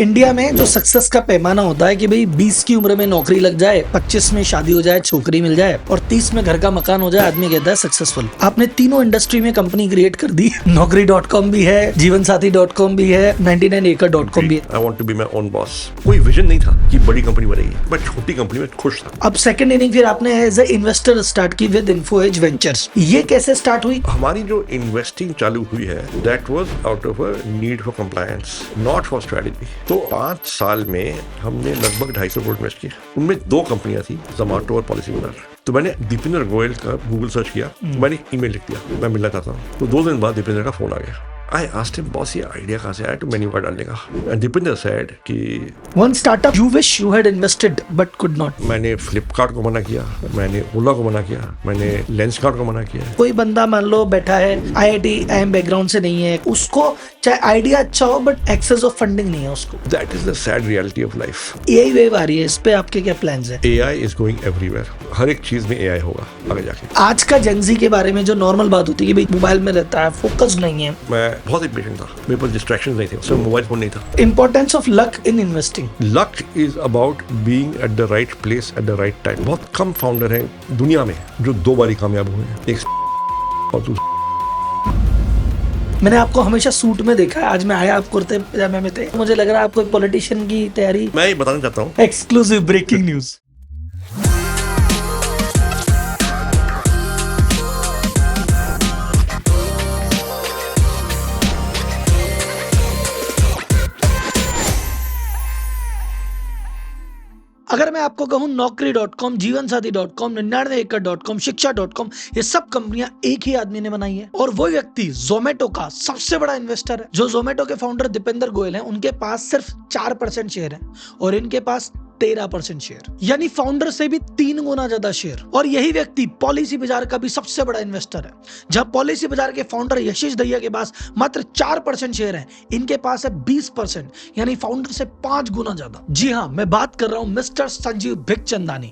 India में जो success का पैमाना होता है कि भाई 20 की उम्र में नौकरी लग जाए, 25 में शादी हो जाए, छोकरी मिल जाए और 30 में घर का मकान हो जाए, आदमी कहता है सक्सेसफुल। आपने तीनों इंडस्ट्री में कंपनी क्रिएट कर दी। Naukri.com भी है, जीवनसाथी.com भी है, 99acre.com भी है। I want to be my own boss। कोई विजन नहीं था कि बड़ी कंपनी बनेगी, मैं छोटी कंपनी में खुश था। अब सेकंड इनिंग फिर आपने एज ए इन्वेस्टर स्टार्ट की विद इन्फोएज वेंचर्स। ये कैसे स्टार्ट हुई? हमारी जो इन्वेस्टिंग चालू हुई है that was out of a need for compliance, not for strategy. तो 5 साल में हमने लगभग 250 करोड़ इन्वेस्ट किया। उनमें 2 कंपनियां थी, जोमैटो और पॉलिसी बाजार। तो मैंने दीपेंद्र गोयल का गूगल सर्च किया, मैंने ईमेल लिख दिया मैं मिलना चाहता हूँ। तो 2 दिन बाद दीपेंद्र का फोन आ गया। I asked him, बॉस ये आइडिया कहाँ से आया तो मेन्यू कार्ड डालने का? And दीपेंद्र said कि One startup you wish you had invested but could not। मैंने फ्लिपकार्ट को मना किया, मैंने ओला को मना किया, मैंने लेंसकार्ट को मना किया। कोई बंदा मान लो बैठा है, IIT IIM बैकग्राउंड से नहीं है, उसको चाहे आइडिया अच्छा हो बट एक्सेस ऑफ फंडिंग नहीं है उसको। That is the sad reality of life। AI wave आ रही है, इस पे आपके क्या प्लान्स है? AI is going everywhere। हर एक चीज में AI होगा आगे जाके। आज का जेनजी के बारे में जो नॉर्मल बात होती है कि भाई मोबाइल में रहता है, फोकस नहीं है। मैं बहुत इम्पेशेंट था, मेरे पास डिस्ट्रैक्शंस नहीं थे, सिर्फ मोबाइल फोन नहीं था। Importance of luck in investing. Luck is about being at the right place at the right time. बहुत कम फाउंडर हैं दुनिया में जो 2 बारी कामयाब हुए हैं, एक और दूसरा। मैंने आपको हमेशा सूट में देखा है, आज मैं आया आप कुर्ते पजामे में थे, मुझे लग रहा है आप कोई पॉलिटिशियन की तैयारी। मैं ये बताना चाहता हूँ, एक्सक्लूसिव ब्रेकिंग न्यूज। अगर मैं आपको कहूं Naukri.com, जीवनसाथी.com, 99acre.com, शिक्षा.com, ये सब कंपनियां एक ही आदमी ने बनाई है और वो व्यक्ति जोमेटो का सबसे बड़ा इन्वेस्टर है। जो जोमेटो के फाउंडर दीपेंद्र गोयल हैं, उनके पास सिर्फ 4% शेयर है और इनके पास 13% शेयर, यानी फाउंडर से भी 3 गुना ज्यादा शेयर। और यही व्यक्ति पॉलिसी बाजार का भी सबसे बड़ा इन्वेस्टर है। जहां पॉलिसी बाजार के फाउंडर यशीष दहिया के पास मात्र 4% शेयर है, इनके पास है 20%, यानी फाउंडर से 5 गुना ज्यादा। जी हाँ, मैं बात कर रहा हूं मिस्टर संजीव बिखचंदानी,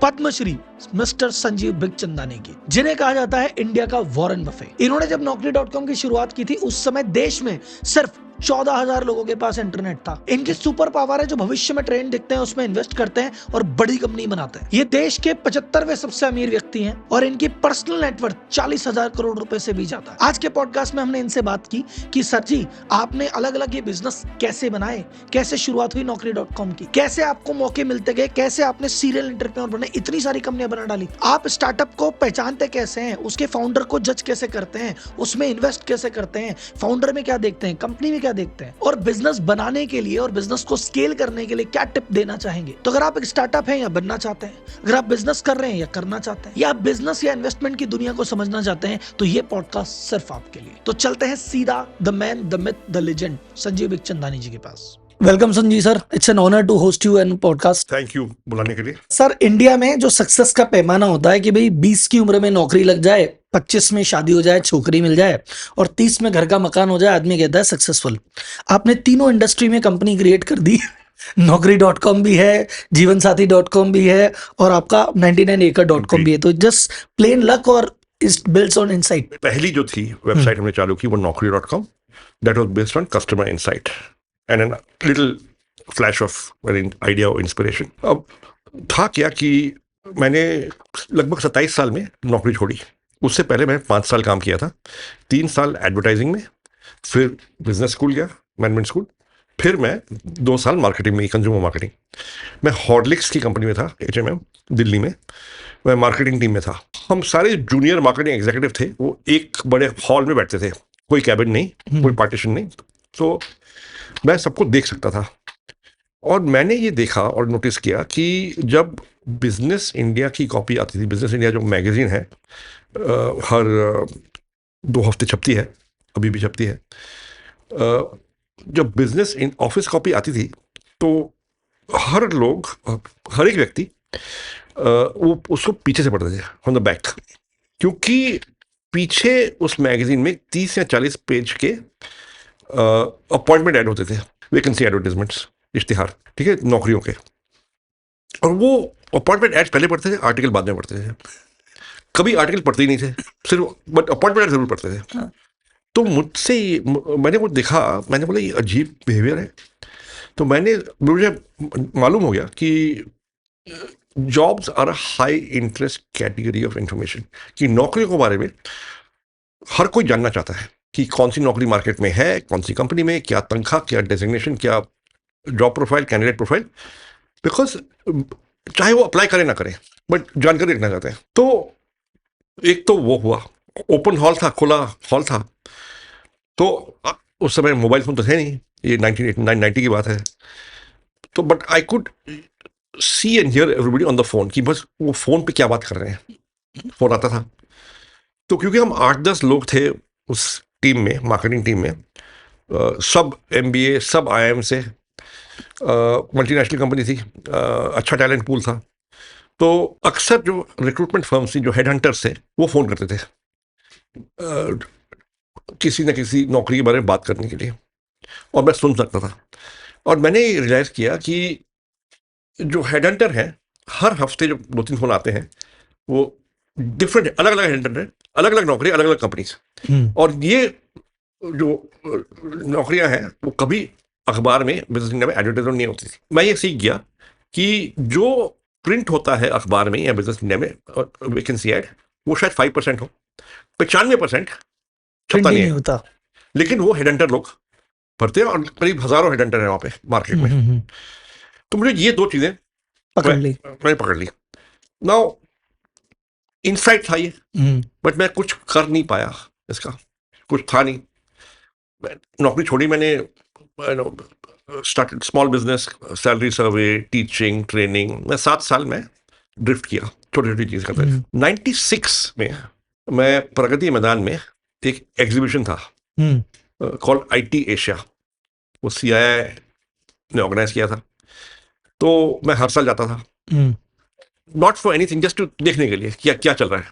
पद्मश्री मिस्टर संजीव बिखचंदानी की, जिन्हें कहा जाता है इंडिया का वॉरेन बफे। इन्होंने जब Naukri.com की शुरुआत की थी, उस समय देश में सिर्फ 14,000 लोगों के पास इंटरनेट था। इनकी सुपर पावर है जो भविष्य में ट्रेंड दिखते हैं उसमें इन्वेस्ट करते हैं और बड़ी कंपनी बनाते हैं। ये देश के 75वें सबसे अमीर व्यक्ति हैं और इनकी पर्सनल नेटवर्थ 40,000 करोड़ रुपए से भी ज्यादा है। आज के पॉडकास्ट में हमने इनसे बात की कि सर जी, आपने अलग अलग ये बिजनेस कैसे बनाए, कैसे शुरुआत हुई Naukri.com की, कैसे आपको मौके मिलते गए, कैसे आपने सीरियल एंटरप्रेन्योर बने, इतनी सारी कंपनियां बना डाली। आप स्टार्टअप को पहचानते कैसे हैं, उसके फाउंडर को जज कैसे करते हैं, उसमें इन्वेस्ट कैसे करते हैं, फाउंडर में क्या देखते हैं, कंपनी में क्या देखते हैं, और बिजनेस बनाने के लिए और बिजनेस को स्केल करने के लिए क्या टिप देना चाहेंगे। तो अगर आप एक स्टार्टअप हैं या बनना चाहते हैं, अगर आप बिजनेस कर रहे हैं या करना चाहते हैं, या आप बिजनेस या इन्वेस्टमेंट की दुनिया को समझना चाहते हैं, तो ये पॉडकास्ट सिर्फ आपके लिए। तो चलते हैं सीधा the man, the myth, the legend Sanjeev Bikhchandani ji के पास। Welcome Sanjeev sir, it's an honour to host you an podcast. Thank you बुलाने के लिए। सर, इंडिया में जो सक्सेस का पैमाना होता है कि भाई 20 की उम्र में नौकरी लग जाए, 25 में शादी हो जाए, छोकरी मिल जाए और 30 में घर का मकान हो जाए, आदमी कहता है सक्सेसफुल। आपने तीनों इंडस्ट्री में कंपनी क्रिएट कर दी। Naukri.com भी है, जीवनसाथी.com भी है और आपका 99acre.com भी है। तो जस्ट प्लेन लक और इट बिल्ड्स ऑन इनसाइट। पहली जो थी वेबसाइट हमने चालू की वो Naukri.com, that was based on customer insight and an little flash of an idea और इंस्पिरेशन। अब था क्या कि मैंने लगभग 27 साल में नौकरी छोड़ी। उससे पहले मैं 5 साल काम किया था, 3 साल एडवर्टाइजिंग में, फिर बिजनेस स्कूल गया, मैनेजमेंट स्कूल, फिर मैं 2 साल मार्केटिंग में, कंज्यूमर मार्केटिंग। मैं हॉर्लिक्स की कंपनी में था, HMM दिल्ली में, मैं मार्केटिंग टीम में था। हम सारे जूनियर मार्केटिंग एग्जीक्यूटिव थे, वो एक बड़े हॉल में बैठते थे, कोई कैबिन नहीं, कोई पार्टीशन नहीं, तो मैं सबको देख सकता था। और मैंने ये देखा और नोटिस किया कि जब बिजनेस इंडिया की कॉपी आती थी, बिजनेस इंडिया जो मैगजीन है हर 2 हफ्ते छपती है, अभी भी छपती है, जब बिजनेस इन ऑफिस कॉपी आती थी तो हर लोग, हर एक व्यक्ति वो उसको पीछे से पढ़ते थे, ऑन द बैक, क्योंकि पीछे उस मैगजीन में 30 या 40 पेज के अपॉइंटमेंट ऐड होते थे, वैकेंसी एडवर्टाइजमेंट्स, इश्तिहार, ठीक है, नौकरियों के। और वो अपॉइंटमेंट एड्स पहले पढ़ते थे, आर्टिकल बाद में पढ़ते थे। कभी आर्टिकल पढ़ते ही नहीं थे, सिर्फ बट अपॉइंटमेंट एड जरूर पढ़ते थे। तो मुझसे मैंने वो देखा, मैंने बोला ये अजीब बिहेवियर है। तो मुझे मालूम हो गया कि jobs are a high interest category of information, कि नौकरियों के बारे में हर कोई जानना चाहता है कि कौन सी नौकरी मार्केट में है, कौन सी कंपनी में, क्या तनख्वाह, क्या डेजिग्नेशन, क्या job profile, candidate profile, because चाहे वो अप्लाई करे ना करे बट जानकारी रखना चाहते हैं। तो एक तो वो हुआ, ओपन हॉल था, खुला हॉल था। तो उस समय मोबाइल फोन तो थे नहीं, ये 1989-90 की बात है। तो but I could see and here everybody on the phone, कि बस वो फोन पे क्या बात कर रहे हैं, फोन आता था। तो क्योंकि हम 8-10 लोग थे उस टीम में, मार्केटिंग टीम में, सब MBA, सब IIM से, मल्टीनेशनल कंपनी थी, अच्छा टैलेंट पूल था। तो अक्सर जो रिक्रूटमेंट फर्म्स थी, जो हेड हंटर्स थे, वो फ़ोन करते थे किसी न किसी नौकरी के बारे में बात करने के लिए, और मैं सुन सकता था। और मैंने रियलाइज़ किया कि जो हेड हंटर हैं, हर हफ्ते जो 2-3 फ़ोन आते हैं, वो डिफरेंट, अलग अलग हेड हंटर हैं, अलग अलग नौकरी, अलग अलग कंपनीज। और ये जो नौकरियां हैं वो कभी अखबार में, बिजनेस इंडिया में एडवर्टाइजमेंट नहीं होती थी। मैं ये सीख गया कि जो प्रिंट होता है अखबार में या बिजनेस इंडिया में वैकेंसी एड, वो शायद 5% हो, 95% छपता नहीं है, होता। लेकिन वो हेडहंटर लोग भरते हैं, और करीब हजारों हेडहंटर हैं वहां पे मार्केट में। तो मुझे ये 2 चीजें मैंने पकड़ ली। नाउ इनसाइट था ये, बट मैं कुछ कर नहीं पाया, इसका कुछ था नहीं। नौकरी छोड़ी मैंने, स्टार्टेड स्मॉल बिजनेस, सैलरी सर्वे, टीचिंग, ट्रेनिंग। मैं 7 साल में ड्रिफ्ट किया, छोटी छोटी चीज करते। 96 में मैं प्रगति मैदान में एक एग्जीबिशन था कॉल्ड IT एशिया, वो CII ने ऑर्गेनाइज किया था। तो मैं हर साल जाता था, not for anything, just to देखने के लिए क्या क्या चल रहा है।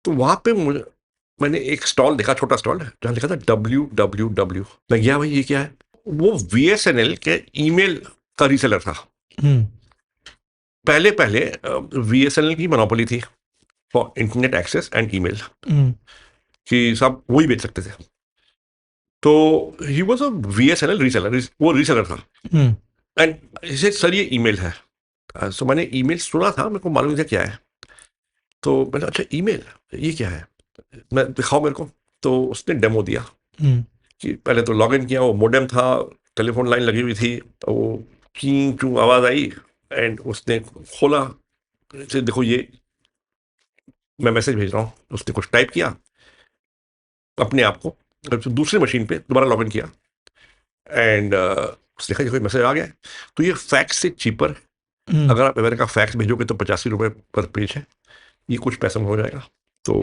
तो वहां पे मैंने एक स्टॉल देखा, छोटा स्टॉल जहाँ लिखा था WWW। मैं गया, भाई ये क्या है? वो VSNL के ईमेल का रीसेलर था। पहले पहले VSNL की मोनोपोली थी for internet access and email, कि सब वही बेच सकते थे। तो he was a VSNL reseller, वो रीसेलर था। एंड इसे सर ये ईमेल है। सो मैंने ईमेल सुना था, मेरे को मालूम नहीं था क्या है। तो मैंने, अच्छा ईमेल, ये क्या है, मैं दिखाओ मेरे को। तो उसने डेमो दिया कि पहले तो लॉग इन किया, वो मोडेम था, टेलीफोन लाइन लगी हुई थी, तो वो की चू आवाज़ आई, एंड उसने खोला, देखो ये मैं मैसेज भेज रहा हूँ। उसने कुछ टाइप किया अपने आप को, तो दूसरी मशीन पे दोबारा लॉग इन किया, एंड उसने देखा कोई मैसेज आ गया। तो ये फैक्स से चीपर, अगर आप अमेरिका फैक्स भेजोगे तो 85 रुपये पर पेज है, ये कुछ पैसा में हो जाएगा। तो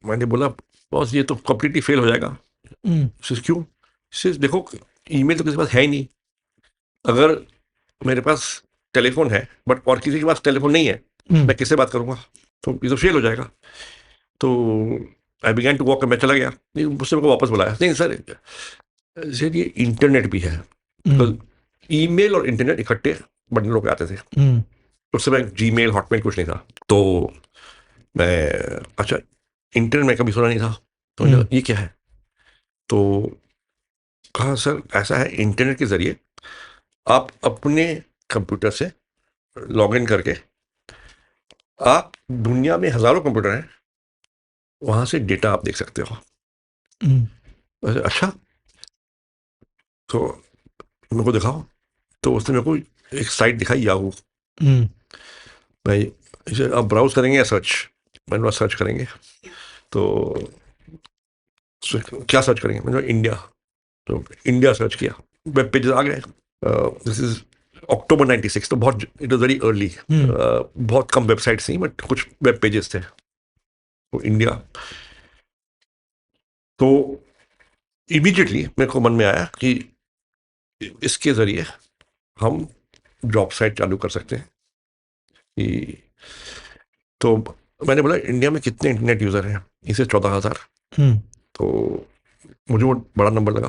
मैंने बोला, बॉस ये तो कंप्लीटली फेल हो जाएगा। क्यों? देखो ईमेल तो किसी के पास है ही नहीं, अगर मेरे पास टेलीफोन है बट और किसी के पास टेलीफोन नहीं है, मैं किससे बात करूंगा? तो ये तो फेल हो जाएगा। तो आई बिगैन टू वॉक, मैं चला गया। मुझसे मेरे को वापस बुलाया, नहीं सर ये इंटरनेट भी है। तो ईमेल और इंटरनेट इकट्ठे बंडलों पे आते थे। उस समय जीमेल, हॉटमेल कुछ नहीं था। तो मैं, अच्छा इंटरनेट में कभी सुना नहीं था, तो ये क्या है? तो कहा, सर ऐसा है, इंटरनेट के जरिए आप अपने कंप्यूटर से लॉग इन करके, आप दुनिया में हजारों कंप्यूटर हैं, वहां से डेटा आप देख सकते हो। अच्छा, तो मेरे को दिखाओ। तो उसने मेरे को एक साइट दिखाई, याहू। भाई इसे आप ब्राउज करेंगे या सर्च? मैंने बोला सर्च करेंगे। तो क्या सर्च करेंगे? मैंने इंडिया। तो इंडिया सर्च किया, वेब पेजेस आ गए। दिस इज अक्टूबर 96, तो बहुत, इट वॉज वेरी अर्ली, बहुत कम वेबसाइट्स थी, बट कुछ वेब पेजेस थे। तो इंडिया, तो इमीडिएटली मेरे को मन में आया कि इसके जरिए हम जॉब साइट चालू कर सकते हैं। तो मैंने बोला, इंडिया में कितने इंटरनेट यूजर हैं? इसे 14,000। तो मुझे वो बड़ा नंबर लगा।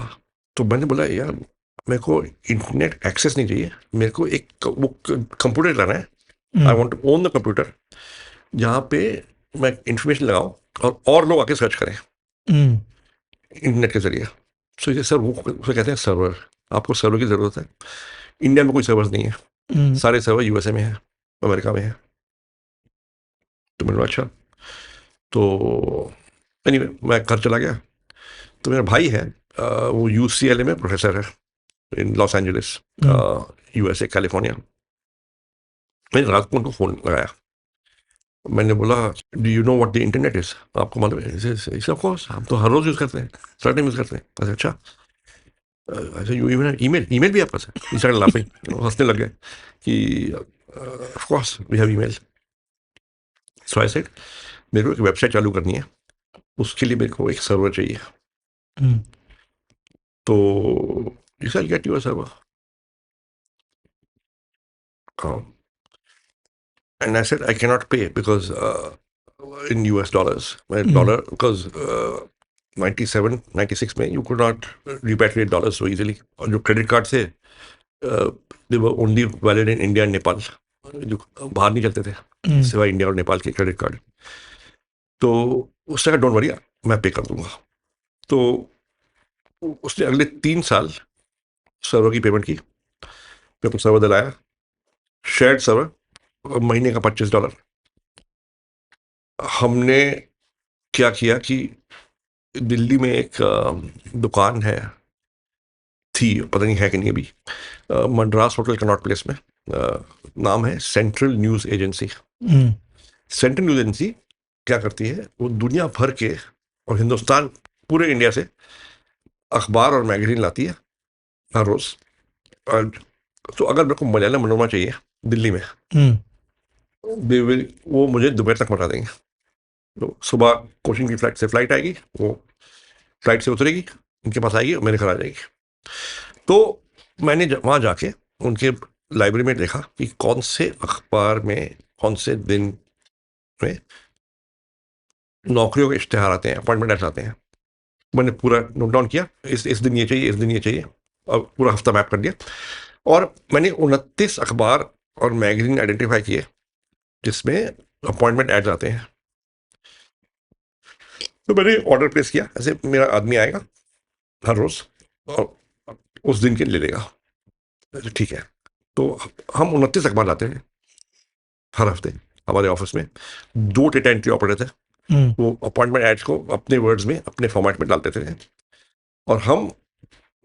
तो मैंने बोला, यार मेरे को इंटरनेट एक्सेस नहीं चाहिए, मेरे को एक वो कंप्यूटर लाना है। I want to own the computer, जहाँ पे मैं इंफॉर्मेशन लगाऊं और लोग आके सर्च करें इंटरनेट के जरिए। सो ये सर, वो उसे कहते हैं सर्वर। आपको सर्वर की ज़रूरत है। इंडिया में कोई सर्वर्स नहीं है, सारे सर्वर यूएसए में है, अमेरिका में है। तो मैंने बोला अच्छा। तो एनीवे मैं घर चला गया। तो मेरा भाई है, वो यूसीएलए में प्रोफेसर है इन लॉस एंजलिस, यूएसए, कैलिफोर्निया। मैंने रात को उनको फ़ोन लगाया। मैंने बोला, do you know what the internet is? आपको मालूम है? ऑफ कोर्स, हम तो हर रोज यूज़ करते हैं, सारा टाइम यूज़ करते हैं। ऐसे अच्छा, ऐसे यू इवन ईमेल, ईमेल भी आपका है? ही स्टार्टेड लाफिंग, हंसने लग गए कि of course we have email. So I said, मेरे को एक वेबसाइट चालू करनी है, उसके लिए मेरे को एक सर्वर चाहिए। तो you shall get your server. And I said, I cannot pay because in US dollars, my dollar, because 97, 96 में you could not repatriate dollars so easily. और जो credit cards थे, they were only valid in India and Nepal. जो बाहर नहीं चलते थे, सिवाय इंडिया और नेपाल के क्रेडिट कार्ड। तो उसने कहा, डोंट वरी, मैं पे कर दूंगा। तो उसने अगले 3 साल सर्वर की पेमेंट की, मेरे को सर्वर दिलाया, शेयर्ड सर्वर, महीने का $25। हमने क्या किया कि दिल्ली में एक दुकान है, थी, पता नहीं है कि नहीं अभी, मद्रास होटल कनॉट प्लेस में, नाम है central news agency. Central news agency क्या करती है, वो दुनिया भर के और हिंदुस्तान, पूरे इंडिया से अखबार और मैगजीन लाती है हर रोज़। और तो अगर मेरे को मलयालम मनोरमा चाहिए दिल्ली में, वो मुझे दोपहर तक पहुंचा देंगे। तो सुबह कोचिंग की फ्लाइट आएगी, वो फ्लाइट से उतरेगी, उनके पास आएगी और मेरे घर आ जाएगी। तो मैंने वहाँ जाके उनके लाइब्रेरी में देखा कि कौन से अखबार में कौन से दिन में नौकरियों के इश्तेहार आते हैं, अपॉइंटमेंट एड्स आते हैं। मैंने पूरा नोट डाउन किया, इस दिन ये चाहिए, इस दिन ये चाहिए, और पूरा हफ्ता मैप कर दिया। और मैंने 29 अखबार और मैगजीन आइडेंटिफाई किए जिसमें अपॉइंटमेंट एड्स आते हैं। तो मैंने ऑर्डर प्लेस किया, ऐसे मेरा आदमी आएगा हर रोज़ और उस दिन के ले लेगा। ठीक है। तो हम 29 अखबार लाते हैं हर हफ्ते हमारे ऑफिस में। 2 डेटा एंट्री ऑपरेटर थे, वो अपॉइंटमेंट एड्स को अपने वर्ड्स में, अपने फॉर्मेट में डालते थे, और हम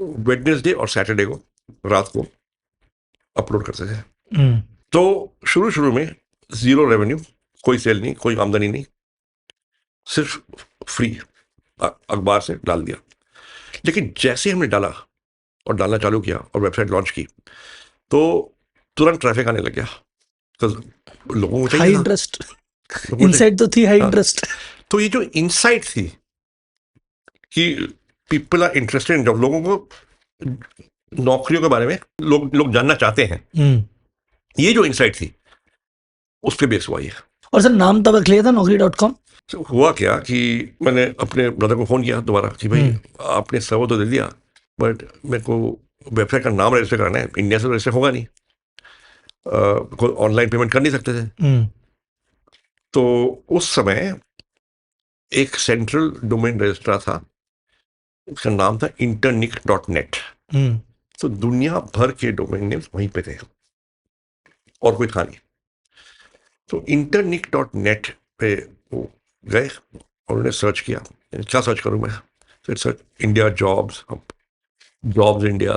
वेडनेसडे और सैटरडे को रात को अपलोड करते थे। तो शुरू में 0 रेवेन्यू, कोई सेल नहीं, कोई आमदनी नहीं, सिर्फ फ्री अखबार से डाल दिया। लेकिन जैसे हमने डाला और डालना चालू किया और वेबसाइट लॉन्च की, तो तुरंत ट्रैफिक आने लग गया। तो लोगों को चाहिए हाई था, इंटरेस्ट, इनसाइट तो थी, हाई इंटरेस्ट। तो ये जो इनसाइट थी कि पीपल आर इंटरेस्टेड, जब लोगों को नौकरियों के बारे में लोग जानना चाहते हैं, ये जो इनसाइट थी उस पर बेस हुआ ये। और सर नाम तब रख लिया था naukri.com? तो हुआ क्या कि मैंने अपने ब्रदर को फ़ोन किया दोबारा कि भाई आपने सर्वर तो दे दिया, बट मेरे को वेबसाइट का नाम रजिस्टर करना है, इंडिया से रजिस्टर होगा नहीं, कोई ऑनलाइन पेमेंट कर नहीं सकते थे। तो उस समय एक सेंट्रल डोमेन रजिस्ट्रार था, उसका नाम था internic.net। तो दुनिया भर के डोमेन नेम्स वहीं पे थे और कोई था नहीं। तो internic.net पे वो गए और उन्होंने सर्च किया, क्या सर्च करूँ मैं, फिर search India jobs, India,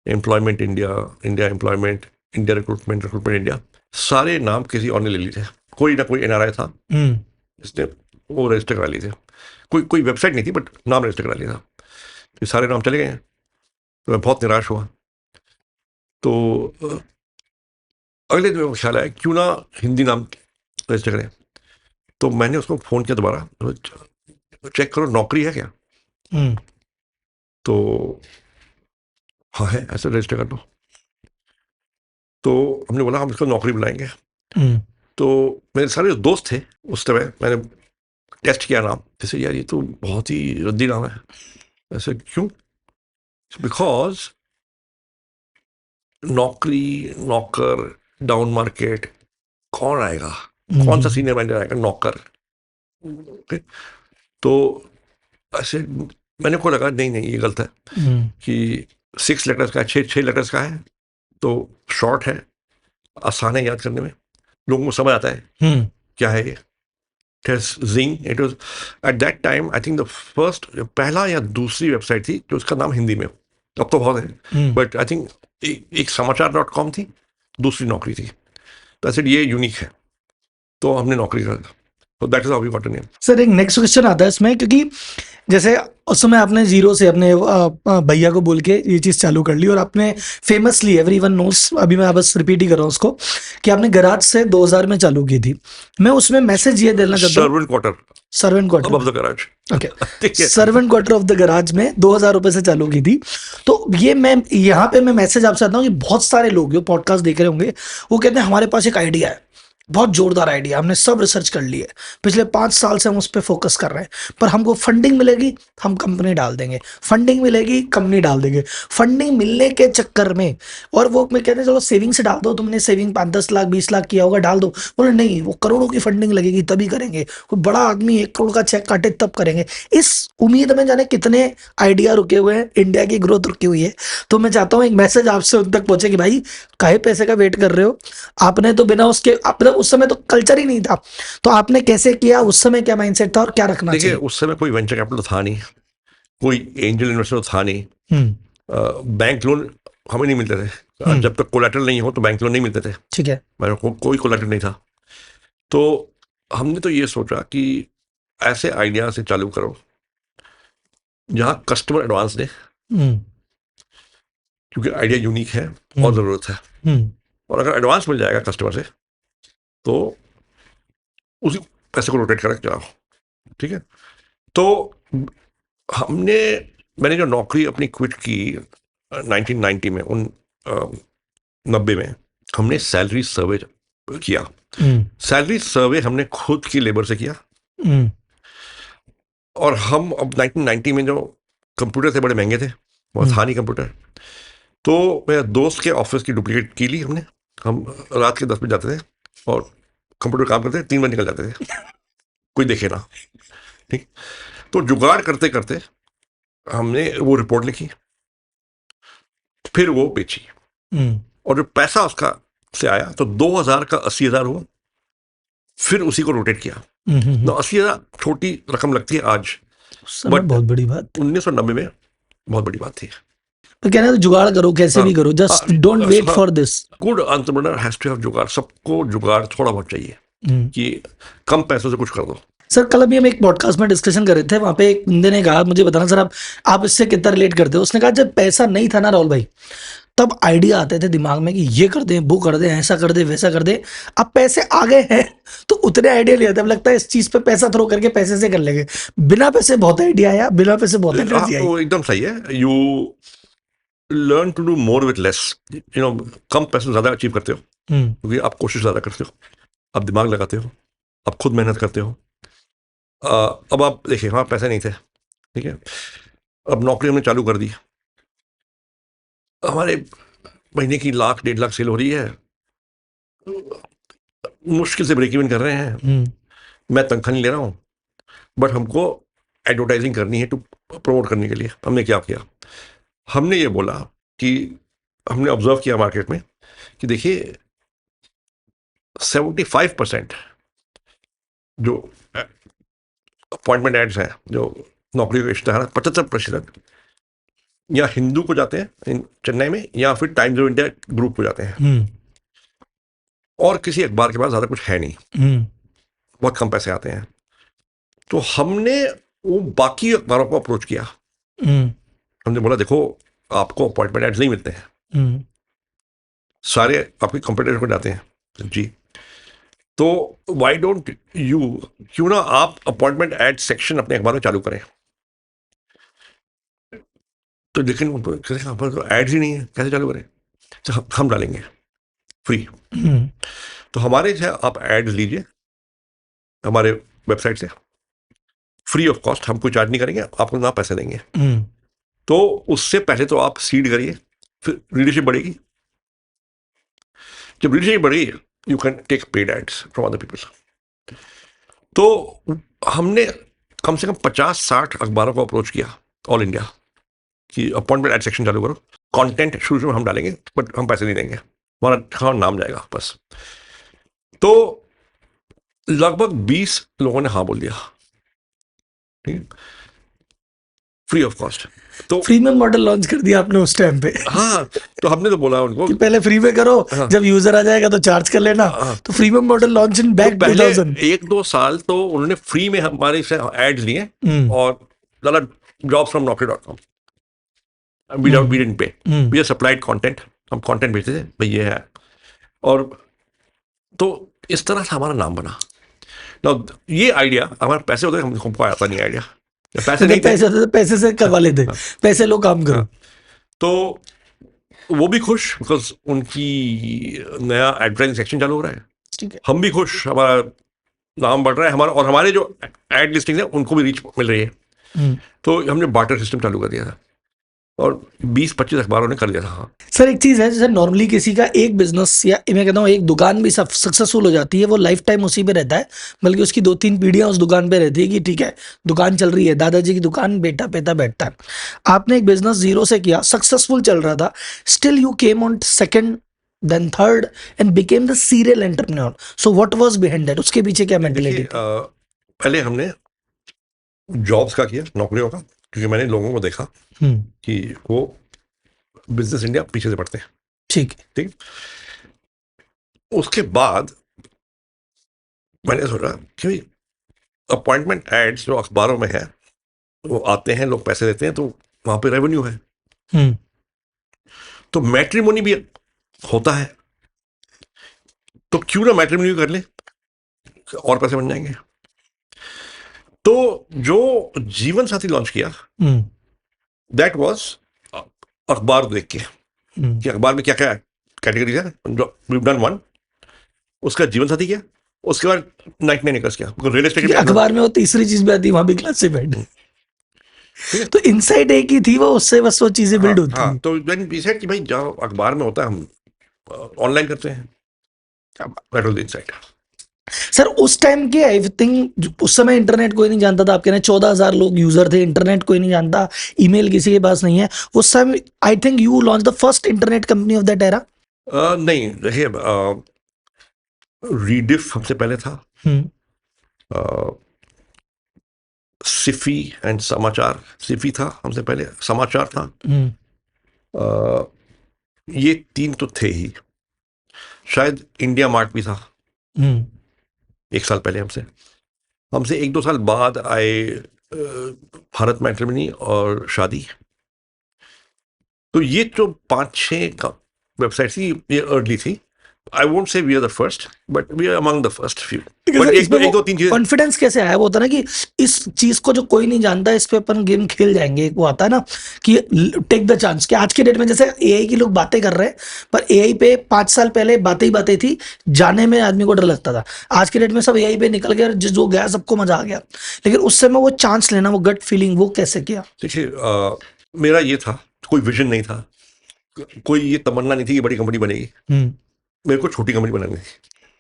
employment India, India employment, India recruitment India, सारे नाम किसी और ने ले लिए थे। कोई ना कोई एनआरआई था जिसने वो रजिस्टर करा लिए थे। कोई वेबसाइट नहीं थी, बट नाम रजिस्टर करा लिया था। ये सारे नाम चले गए, तो मैं बहुत निराश हुआ। तो अगले दिन मेरे को ख्याल आया क्यों ना हिंदी नाम रजिस्टर करें। तो मैंने उसको फ़ोन किया दोबारा, तो चेक करो नौकरी है क्या। तो हाँ है, ऐसे रजिस्टर कर दो। तो हमने बोला हम इसको नौकरी बुलाएंगे। तो मेरे सारे जो दोस्त थे उस समय, मैंने टेस्ट किया नाम, जैसे यार ये तो बहुत ही रद्दी नाम है। ऐसे क्यों? बिकॉज नौकरी, नौकर, डाउन मार्केट, कौन आएगा, कौन सा सीनियर मैनेजर आएगा नौकर। Okay? तो ऐसे मैंने को लगा नहीं ये गलत है कि 6 लेटर्स का है, 6 लेटर्स का है, तो शॉर्ट है, आसान है याद करने में, लोगों को समझ आता है क्या है ये। It was Zing. It was at that time, I think the first, पहला या दूसरी वेबसाइट थी जो उसका नाम हिंदी में, अब तो बहुत है, बट आई थिंक एक समाचार.com थी, दूसरी नौकरी थी, तो ऐसे ये यूनिक है, तो हमने नौकरी करा, तो that is how we got a name. Sir एक नेक्स्ट क्वेश्चन आता है इसमें, क्योंकि जैसे उस समय आपने जीरो से अपने भैया को बोल के ये चीज़ चालू कर ली और आपने फेमसली, एवरीवन नोस, अभी मैं बस रिपीट ही कर रहा हूँ उसको, कि आपने गराज से 2000 में चालू की थी। मैं उसमें मैसेज ये देना चाहता हूँ, servant quarter servant of quarter, the garage, okay, servant quarter of the garage में 2000 रुपए से चालू की थी। तो ये मैं यहाँ पे मैं मैसेज आपसे आता हूँ कि बहुत सारे लोग जो पॉडकास्ट देख रहे होंगे वो कहते हैं हमारे पास एक आइडिया है, बहुत जोरदार आइडिया, हमने सब रिसर्च कर ली है, पिछले 5 साल से हम उस पर फोकस कर रहे हैं, पर हमको फंडिंग मिलेगी हम कंपनी डाल देंगे, फंडिंग मिलेगी कंपनी डाल देंगे, फंडिंग मिलने के चक्कर में, और वो मैं कहते हैं चलो सेविंग से डाल दो, तुमने सेविंग 5-10 लाख 20 लाख किया होगा डाल दो, बोले नहीं वो करोड़ों की फंडिंग लगेगी तभी करेंगे, कोई बड़ा आदमी 1 करोड़ का चेक काटे तब करेंगे। इस उम्मीद में जाने कितने आइडिया रुके हुए हैं, इंडिया की ग्रोथ रुकी हुई है। तो मैं चाहता हूँ एक मैसेज आपसे उन तक पहुंचे कि भाई काहे पैसे का वेट कर रहे हो, आपने तो बिना उसके, आपने उस समय तो कल्चर ही नहीं था, तो आपने कैसे किया, उस समय क्या माइंडसेट था और क्या रखना देखिए, चाहिए? उस समय कोई वेंचर कैपिटल था नहीं, कोई एंजल इन्वेस्टर था नहीं, बैंक लोन हमें नहीं मिलते थे, जब तक कोलैटरल नहीं हो तो बैंक लोन नहीं मिलते थे, ठीक है। मेरे को कोई कोलैटरल नहीं था, तो हमने तो ये सोचा कि ऐसे आइडिया से चालू करो जहां कस्टमर एडवांस दे, क्योंकि आइडिया यूनिक है और जरूरत है, और अगर एडवांस मिल जाएगा कस्टमर से तो उसी पैसे को रोटेट करके जाओ, ठीक है। तो मैंने जो नौकरी अपनी क्विट की 1990 में, 90 में, हमने सैलरी सर्वे किया। सैलरी सर्वे हमने खुद की लेबर से किया, और हम अब 1990 में जो कंप्यूटर थे बड़े महंगे थे, बहुत था नहीं कंप्यूटर, तो मेरे दोस्त के ऑफिस की डुप्लीकेट की ली हमने, हम रात के 10 बजे जाते थे और कंप्यूटर काम करते थे, 3 बजे निकल जाते थे, कोई देखे ना, ठीक। तो जुगाड़ करते करते हमने वो रिपोर्ट लिखी, फिर वो बेची, और जो पैसा उसका से आया तो 2000 का 80,000 हुआ, फिर उसी को रोटेट किया। 80,000 छोटी रकम लगती है आज, बट बहुत बड़ी बात, 1990 में बहुत बड़ी बात थी। तो कहना है जुगाड़ करो, कैसे भी करो, just don't wait for this. Good entrepreneur has to have jugaad, सबको जुगाड़ थोड़ा बहुत चाहिए कि कम पैसों से कुछ कर दो। सर कल अभी हम एक पॉडकास्ट में डिस्कशन कर रहे थे, वहां पे एक बंदे ने कहा, मुझे बताना सर आप इससे कितना रिलेट करते हो, उसने कहा जब पैसा नहीं था ना राहुल भाई, तब आइडिया आते थे दिमाग में कि ये कर दें, वो कर दें, ऐसा कर दें, वैसा कर दें। अब पैसे आ गए हैं तो उतने आइडिया नहीं आते, अब लगता है इस चीज पे पैसा थ्रो करके पैसे से कर लेंगे, बिना पैसे बहुत आइडिया आया, बिना पैसे बहुत एनर्जी आई। वो एकदम सही है, you learn to do more with less, कम पैसे ज्यादा अचीव करते हो, क्योंकि आप कोशिश ज्यादा करते हो, आप दिमाग लगाते हो, आप खुद मेहनत करते हो। अब आप देखिए, हमारे पैसे नहीं थे, ठीक है, अब नौकरी हमने चालू कर दी, हमारे महीने की 1,00,000-1.5 लाख सेल हो रही है, मुश्किल से ब्रेक इवन कर रहे हैं, मैं तनख्वाह नहीं ले रहा हूं, बट हमको एडवर्टाइजिंग करनी है टू प्रमोट करने के लिए। हमने क्या किया, हमने ये बोला कि हमने ऑब्जर्व किया मार्केट में कि देखिए 75% जो अपॉइंटमेंट एड्स हैं, जो नौकरी का इश्तेहार, 75% या हिंदू को जाते हैं चेन्नई में, या फिर टाइम्स ऑफ इंडिया ग्रुप को जाते हैं, और किसी अखबार के पास ज्यादा कुछ है नहीं, बहुत कम पैसे आते हैं। तो हमने वो बाकी अखबारों को अप्रोच किया, हमने बोला देखो आपको अपॉइंटमेंट एड्स नहीं मिलते हैं, सारे आपके कंपटीटर को जाते हैं जी, तो व्हाई डोंट यू, क्यों ना आप अपॉइंटमेंट एड सेक्शन अपने अखबार में चालू करें। तो लेकिन तो एड्स ही नहीं है, कैसे चालू करें, तो हम डालेंगे फ्री। तो हमारे से आप एड्स लीजिए हमारे वेबसाइट से, फ्री ऑफ कॉस्ट, हम कोई चार्ज नहीं करेंगे, आपको ना पैसे देंगे। तो उससे पहले तो आप सीड करिए, फिर रीडरशिप बढ़ेगी, जब रीडरशिप बढ़ेगी you can take paid ads from other people. तो हमने कम से कम 50-60 अखबारों को अप्रोच किया ऑल इंडिया कि अपॉइंटमेंट एड सेक्शन चालू करो। कंटेंट शुरू में हम डालेंगे बट हम पैसे नहीं देंगे, हमारा नाम जाएगा बस। तो लगभग 20 लोगों ने हाँ बोल दिया, ठीक, फ्री ऑफ कॉस्ट। तो फ्री में मॉडल लॉन्च कर दिया आपने उस टाइम पे। हाँ, तो हमने तो बोला उनको कि पहले फ्री में करो, हाँ, जब यूजर आ जाएगा तो चार्ज कर लेना। हाँ, तो फ्री में मॉडल लॉन्च इन बैक तो पहले 2000। 1-2 साल तो उन्होंने फ्री में हमारे से एड्स लिए और डाला jobs from Naukri.com without, we didn't pay, we supplied content, हम कंटेंट भेजते थे भाई ये है। और तो इस तरह से हमारा नाम बना। Now, ये आइडिया हमारे पैसे होते, हमको आता नहीं आइडिया, पैसे नहीं थे, पैसे होते तो पैसे से करवा लेते, पैसे लो काम करो। तो वो भी खुश बिकॉज उनकी नया एडवर्टाइजिंग सेक्शन चालू हो रहा है, ठीक है। हम भी खुश, हमारा नाम बढ़ रहा है, हमारा और हमारे जो एड लिस्टिंग है उनको भी रीच मिल रही है। तो हमने बार्टर सिस्टम चालू कर दिया था और 20-25 अखबारों ने कर दिया था। हाँ सर, एक चीज है, जैसे नॉर्मली किसी का एक बिजनेस या मैं कहता हूँ एक दुकान भी सक्सेसफुल हो जाती है, वो लाइफ टाइम उसी पे रहता है, बल्कि उसकी 2-3 पीढ़ियां उस दुकान पे रहती है कि ठीक है दुकान चल रही है, दादाजी की दुकान, बेटा पेता बैठता है। आपने एक बिजनेस जीरो से किया, सक्सेसफुल चल रहा था, still you came on second then third and became the serial entrepreneur. So what was behind that, उसके पीछे क्या मेंटालिटी थी? पहले हमने जॉब्स का किया, नौकरियों का, क्योंकि मैंने लोगों को देखा कि वो बिजनेस इंडिया पीछे से पड़ते हैं। ठीक, उसके बाद मैंने सोचा कि अपॉइंटमेंट एड्स जो अखबारों में है वो आते हैं, लोग पैसे देते हैं, तो वहां पे रेवेन्यू है। तो मैट्रिमोनी भी होता है, तो क्यों ना मैट्रिमोनी कर ले, और पैसे बन जाएंगे। तो जो जीवन साथी लॉन्च किया, दैट वाज अखबार देख के कि अखबार में क्या क्या कैटेगरीज है, वी डन वन, उसका जीवन साथी किया, उसके बाद 99 एकर्स किया, रियल एस्टेट अखबार में वो तीसरी चीज भी आती है, वहां भी क्लासिफाइड। तो इनसाइड एक ही थी वो, उससे बस वो चीजें बिल्ड होती हाँ, हैं। तो व्हेन वी सेड कि भाई जो अखबार में होता है हम ऑनलाइन करते हैं, that was the inside. Sir उस टाइम के आई थिंक उस समय इंटरनेट कोई नहीं जानता था, आपके ना 14,000 लोग यूजर थे, इंटरनेट कोई नहीं जानता, ईमेल किसी के पास नहीं है उस समय। I think you launch the first internet company of that era. नहीं, देखिए रीडिफ हमसे पहले था, सिफी एंड समाचार, सिफी था हमसे पहले, समाचार था, ये 3 तो थे ही, शायद इंडिया मार्ट भी था 1 साल पहले हमसे 1-2 साल बाद आए भारत मैट्रिमनी और शादी। तो ये जो 5-6 वेबसाइट थी, ये अर्ली थी। I won't say we are the first, but we are among the first few. But एक दो तीन चीजें, कॉन्फिडेंस कैसे आया? वो होता ना कि इस चीज को जो कोई नहीं जानता, इस पे अपन गेम खेल जाएंगे, एक वो आता है ना कि टेक द चांस। कि आज के डेट में जैसे एआई की लोग बातें कर रहे हैं, पर एआई पे 5 साल पहले बातें ही बातें थी, जाने में आदमी को डर लगता था। आज के डेट में सब एआई पे निकल गया, जो गया सबको मजा आ गया, लेकिन उस समय वो चांस लेना, वो गट फीलिंग, वो कैसे किया? देखिए मेरा ये था, कोई विजन नहीं था, कोई ये तमन्ना नहीं थी कि बड़ी कंपनी बनेगी, मेरे को छोटी कंपनी बनानी थी,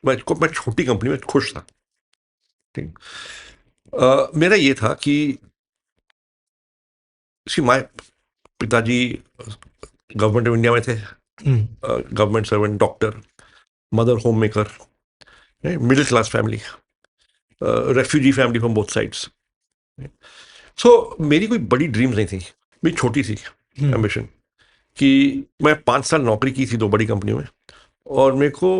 मैं छोटी कंपनी में खुश था। ठीक, मेरा ये था कि माय पिताजी गवर्नमेंट ऑफ इंडिया में थे, government servant, doctor, mother home maker, middle class family, refugee family from both sides. So मेरी कोई बड़ी ड्रीम्स नहीं थी, मेरी छोटी सी एम्बिशन कि मैं 5 साल नौकरी की थी 2 बड़ी कंपनियों में, और मेरे को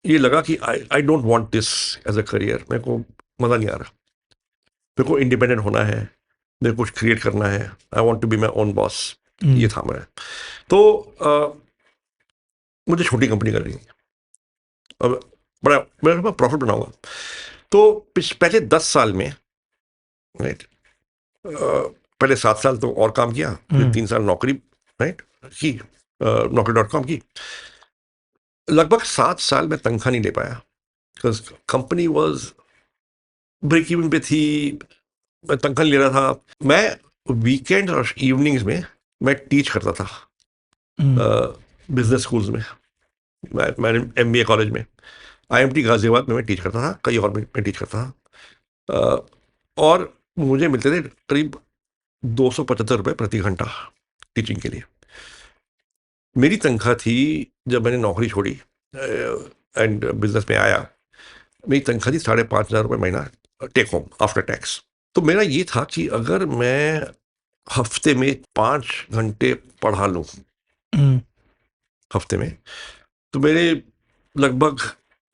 ये लगा कि I don't want this as a career, मेरे को मज़ा नहीं आ रहा, मेरे को इंडिपेंडेंट होना है, मेरे को कुछ क्रिएट करना है, I want to be my own boss. ये था मेरा। तो मुझे छोटी कंपनी करनी है, अब बड़ा मैं प्रॉफिट बनाऊंगा। तो पहले 10 साल में, राइट, पहले 7 साल तो और काम किया, फिर 3 साल नौकरी, राइट, की Naukri.com की। लगभग 7 साल में तनख्वाह नहीं ले पाया, because company was break even पे थी, मैं तनख्वाह नहीं ले रहा था। मैं वीकेंड और इवनिंग्स में मैं टीच करता था बिजनेस स्कूल्स में, मैंने MBA कॉलेज में, IMT गाजियाबाद में मैं टीच करता था, कई और में मैं टीच करता था, और मुझे मिलते थे करीब 275 रुपये प्रति घंटा टीचिंग के लिए। मेरी तनख्वाह थी, जब मैंने नौकरी छोड़ी एंड बिजनेस में आया, मेरी तनख्वाह थी 5,500 महीना टेक होम आफ्टर टैक्स। तो मेरा ये था कि अगर मैं हफ्ते में 5 घंटे पढ़ा लूँ हफ्ते में, तो मेरे लगभग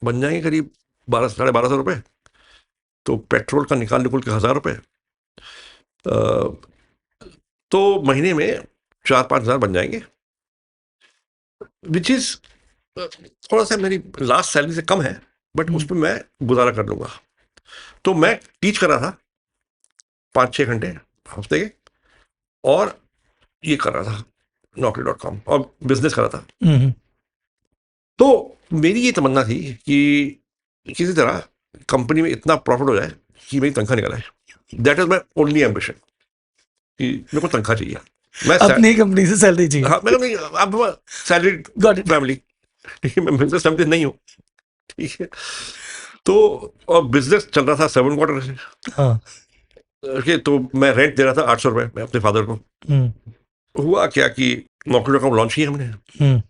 बन जाएंगे करीब 1200-1250 रुपये। तो पेट्रोल का निकाल 1,000 रुपये, तो महीने में 4-5 हज़ार बन जाएंगे, विच इज थोड़ा सा मेरी लास्ट सैलरी से कम है, बट उसमें मैं गुजारा कर लूंगा। तो मैं टीच कर रहा था 5-6 घंटे हफ्ते के, और ये कर रहा था Naukri.com, और बिजनेस कर रहा था। तो मेरी ये तमन्ना थी कि किसी तरह कंपनी में इतना प्रॉफिट हो जाए कि मेरी तनख्वाह निकल आए। That is my only ambition, कि मेरे को तनख्वाह चाहिए। मैं अपनी कंपनी से सैलरी चाहिए। हाँ, मैं अब सैलरी फैमिली, ठीक है, मैं बिजनेस फैमिली नहीं हूँ, ठीक है। तो और बिजनेस चल रहा था 7 क्वार्टर से। हाँ। ओके, तो मैं रेंट दे रहा था 800 रुपये मैं अपने फादर को। हुआ क्या कि Naukri.com लॉन्च किया हमने,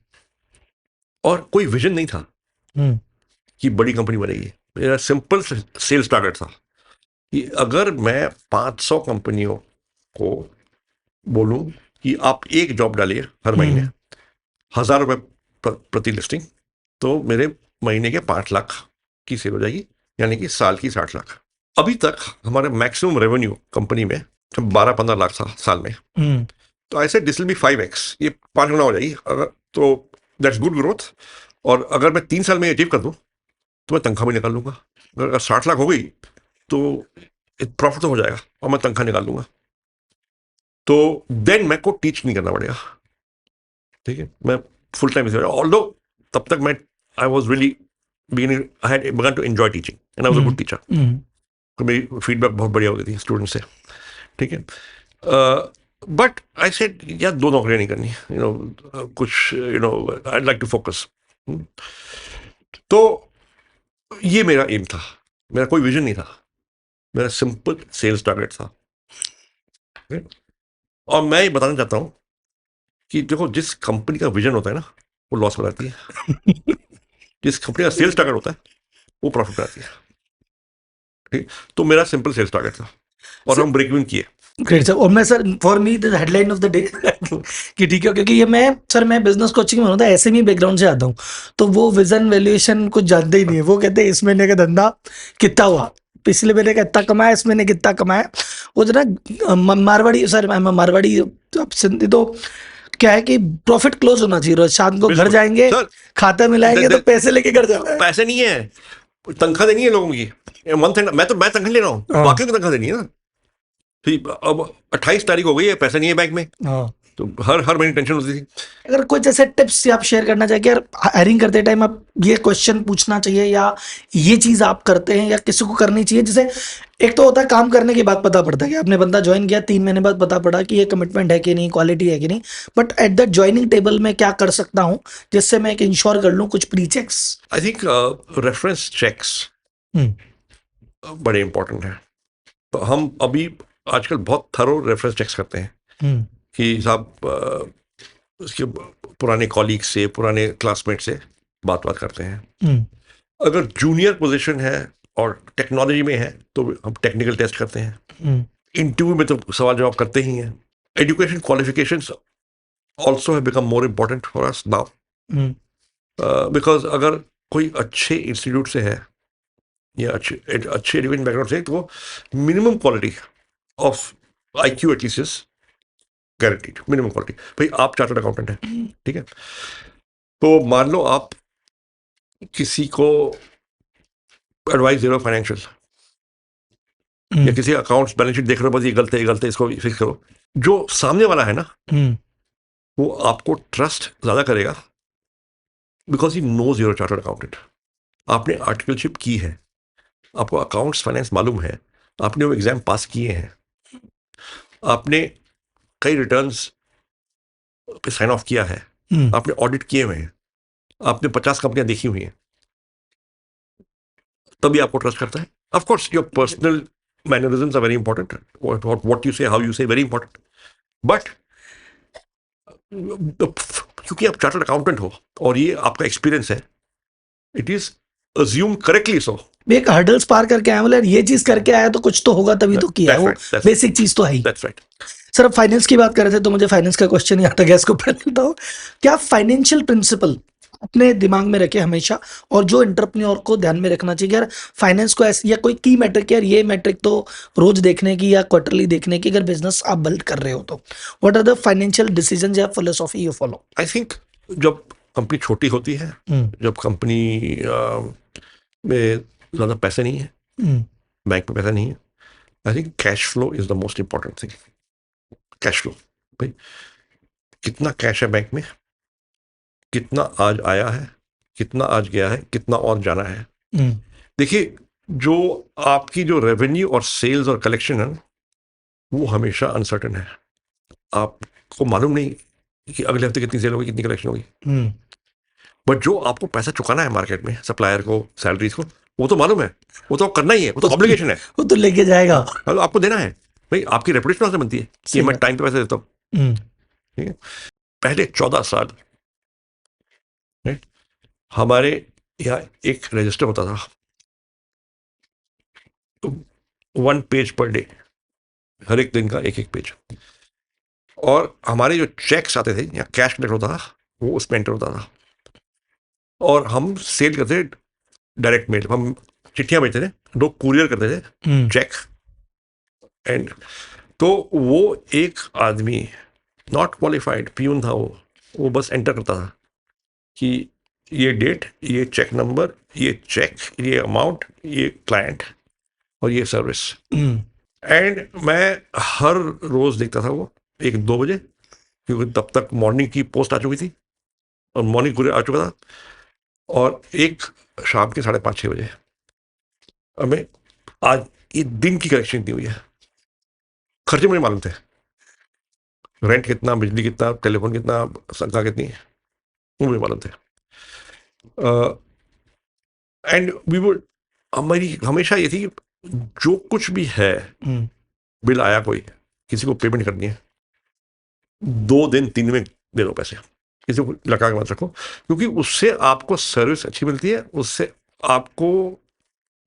और कोई विजन नहीं था कि बड़ी कंपनी बनेगी। मेरा सिंपल सेल्स टारगेट था कि अगर मैं 500 कंपनियों को बोलूं कि आप एक जॉब डालिए हर महीने 1,000 रुपये प्रति लिस्टिंग, तो मेरे महीने के 5 लाख की सेल हो जाएगी, यानी कि साल की 60 लाख। अभी तक हमारे मैक्सिमम रेवेन्यू कंपनी में 12-15 लाख था साल में। तो ऐसे दिस विल बी 5x, ये 5 गुना हो जाएगी अगर, तो दैट्स गुड ग्रोथ। और अगर मैं 3 साल में अचीव कर दूं तो मैं तनख्वाह भी निकाल लूंगा। अगर 60 लाख हो गई तो प्रॉफिट तो हो जाएगा और मैं तनख्वाह निकाल लूंगा। तो देन मैं को टीच नहीं करना पड़ेगा, ठीक है, मैं फुल टाइम। ऑल्दो तब तक मैं I was really beginning, I had begun to enjoy teaching and I was a good teacher. तो मेरी फीडबैक बहुत बढ़िया होती थी स्टूडेंट से, ठीक है। बट आई सेड यार 2 नौकरियां नहीं करनी, कुछ आई लाइक टू फोकस। तो ये मेरा एम था, मेरा कोई विजन नहीं था, मेरा सिंपल सेल्स टारगेट था। और मैं ये बताना चाहता हूं कि देखो, जिस कंपनी का विजन होता है ना, वो लॉस बनाती है। जिस कंपनी का सेल्स टारगेट होता है वो प्रॉफिट बनाती है, ठीक। तो मेरा सिंपल सेल्स टारगेट था और हम ब्रेक इवन किए। Great sir. और मैं sir, for me the headline of the day कि ठीक है, क्योंकि ये मैं बिजनेस कोचिंग में होता है, एसएमई बैकग्राउंड से आता हूँ, तो वो विजन वैल्यूएशन कुछ जानते ही नहीं है। वो कहते हैं इस महीने का धंधा कितना हुआ, पिछले महीने का इतना कमाया, इस महीने कितना कमाया। वो जो ना मारवाड़ी, सर मारवाड़ी आप सिंधी, तो क्या है कि प्रॉफिट क्लोज होना चाहिए। रोज शाम को घर जाएंगे, खाता मिलाएंगे तो पैसे लेके घर जाना है। पैसे नहीं है, तनख्वाह देनी है लोगों की मंथ एंड। मैं तनख्वाह ले रहा हूँ, बाकी को तनख्वाह देनी है ना। ठीक, अब 28 तारीख हो गई है, पैसा नहीं है बैंक में, तो हर महीने टेंशन होती थी। अगर कुछ ऐसे टिप्स आप शेयर करना चाहिए कि यार हायरिंग करते टाइम आप ये क्वेश्चन पूछना चाहिए, या ये चीज आप करते हैं या किसी को करनी चाहिए, जिसे एक तो होता है काम करने के बाद पता पड़ता है कि आपने बंदा ज्वाइन किया, 3 महीने बाद पता पड़ा कि ये कमिटमेंट है कि नहीं, क्वालिटी है कि नहीं, but at the joining table में क्या कर सकता हूँ जिससे मैं एक इंश्योर कर लूँ कुछ pre checks. I think reference checks बड़े इंपॉर्टेंट है। तो हम अभी आजकल बहुत थरो रेफरेंस चेक्स करते हैं कि साहब उसके पुराने कॉलीग से, पुराने क्लासमेट से बात करते हैं। अगर जूनियर पोजीशन है और टेक्नोलॉजी में है तो हम टेक्निकल टेस्ट करते हैं। इंटरव्यू में तो सवाल जवाब करते ही हैं। Education qualifications also have become more important for us now, because अगर कोई अच्छे इंस्टीट्यूट से है या अच्छे एजुकेशन बैकग्राउंड से, तो minimum quality of IQ at least is guaranteed. Minimum quality, भाई आप चार्टर्ड अकाउंटेंट हैं, ठीक है, तो मान लो आप किसी को एडवाइस दे रहे हो फाइनेंशियल, या किसी अकाउंट्स बैलेंस शीट देख रहे हो, बस ये गलत है, ये गलत है, इसको फिक्स करो। जो सामने वाला है ना, वो आपको ट्रस्ट ज्यादा करेगा because he knows your chartered accountant. आपने आर्टिकलशिप की है, आपको अकाउंट्स फाइनेंस मालूम है, आपने वो एग्जाम पास किए हैं, आपने कई रिटर्न्स पे साइन ऑफ किया है, आपने ऑडिट किए हुए हैं, आपने 50 कंपनियां देखी हुई हैं, तभी आपको ट्रस्ट करता है। Of course your personal mannerisms are very important, what you say, how you say, very important, but क्योंकि आप चार्टर्ड अकाउंटेंट हो और ये आपका एक्सपीरियंस है, it is assume correctly so. एक हर्डल्स पार करके आया, बोले ये चीज करके आया तो कुछ तो होगा, तभी तो किया है, वो बेसिक चीज तो है ही। That's right. सर अब फाइनेंस की बात कर रहे थे तो मुझे फाइनेंस का क्वेश्चन याद आ गया, इसको पढ़ लेता हूँ। क्या फाइनेंशियल प्रिंसिपल अपने दिमाग में रखे हमेशा, और जो एंटरप्रेन्योर को ध्यान में रखना चाहिए कि यार फाइनेंस को ऐसे, या कोई की मैट्रिक, यार ये मैट्रिक तो रोज देखने की या क्वार्टरली देखने की, अगर बिजनेस आप बिल्ड कर रहे हो तो what are the financial decisions या philosophy you follow? I think जब कंपनी छोटी होती है, जब कंपनी में ज़्यादा पैसे नहीं है, बैंक में पैसा नहीं है, I think cash flow is the most important thing. Cash flow, भाई कितना कैश है बैंक में, कितना आज आया है, कितना आज गया है, कितना और जाना है। देखिए, जो आपकी जो रेवेन्यू और सेल्स और कलेक्शन है वो हमेशा अनसर्टन है। आपको मालूम नहीं कि अगले हफ्ते कितनी सेल होगी, कितनी कलेक्शन होगी। बट जो आपको पैसा चुकाना है मार्केट में सप्लायर को, सैलरीज को, वो तो मालूम है, वो तो करना ही है, वो तो ऑब्लिगेशन है, वो तो लेके जाएगा, तो आपको देना है। भाई आपकी रेपुटेशन से बनती है कि मैं टाइम पे पैसे देता हूँ। ठीक है, पहले 14 साल हमारे यहाँ एक रजिस्टर होता था, 1 पेज पर डे, हर एक दिन का एक एक पेज, और हमारे जो चेक्स आते थे या कैश कलेक्ट होता था वो उसमें एंटर होता था, और हम सेल करते थे डायरेक्ट मेल, हम चिट्ठियां भेजते थे, लोग कुरियर करते थे चेक, एंड तो वो एक आदमी नॉट क्वालिफाइड पियून था, वो बस एंटर करता था कि ये डेट, ये चेक नंबर, ये चेक, ये अमाउंट, ये क्लाइंट और ये सर्विस। एंड मैं हर रोज देखता था वो 1-2 बजे, क्योंकि तब तक मॉर्निंग की पोस्ट आ चुकी थी और मॉर्निंग कुरियर आ चुका था, और एक शाम के 5:30-6 बजे हमें आज ये दिन की कलेक्शन इतनी हुई है। खर्चे मुझे मालूम थे, रेंट कितना, बिजली कितना, टेलीफोन कितना, संख्या कितनी, वो मुझे मालूम थे। एंड वी वुड, हमारी हमेशा ये थी कि जो कुछ भी है, बिल आया कोई, किसी को पेमेंट करनी है, 2 दिन 3 दिन में दे दो पैसे, किसी को लगा के मत रखो, क्योंकि उससे आपको सर्विस अच्छी मिलती है, उससे आपको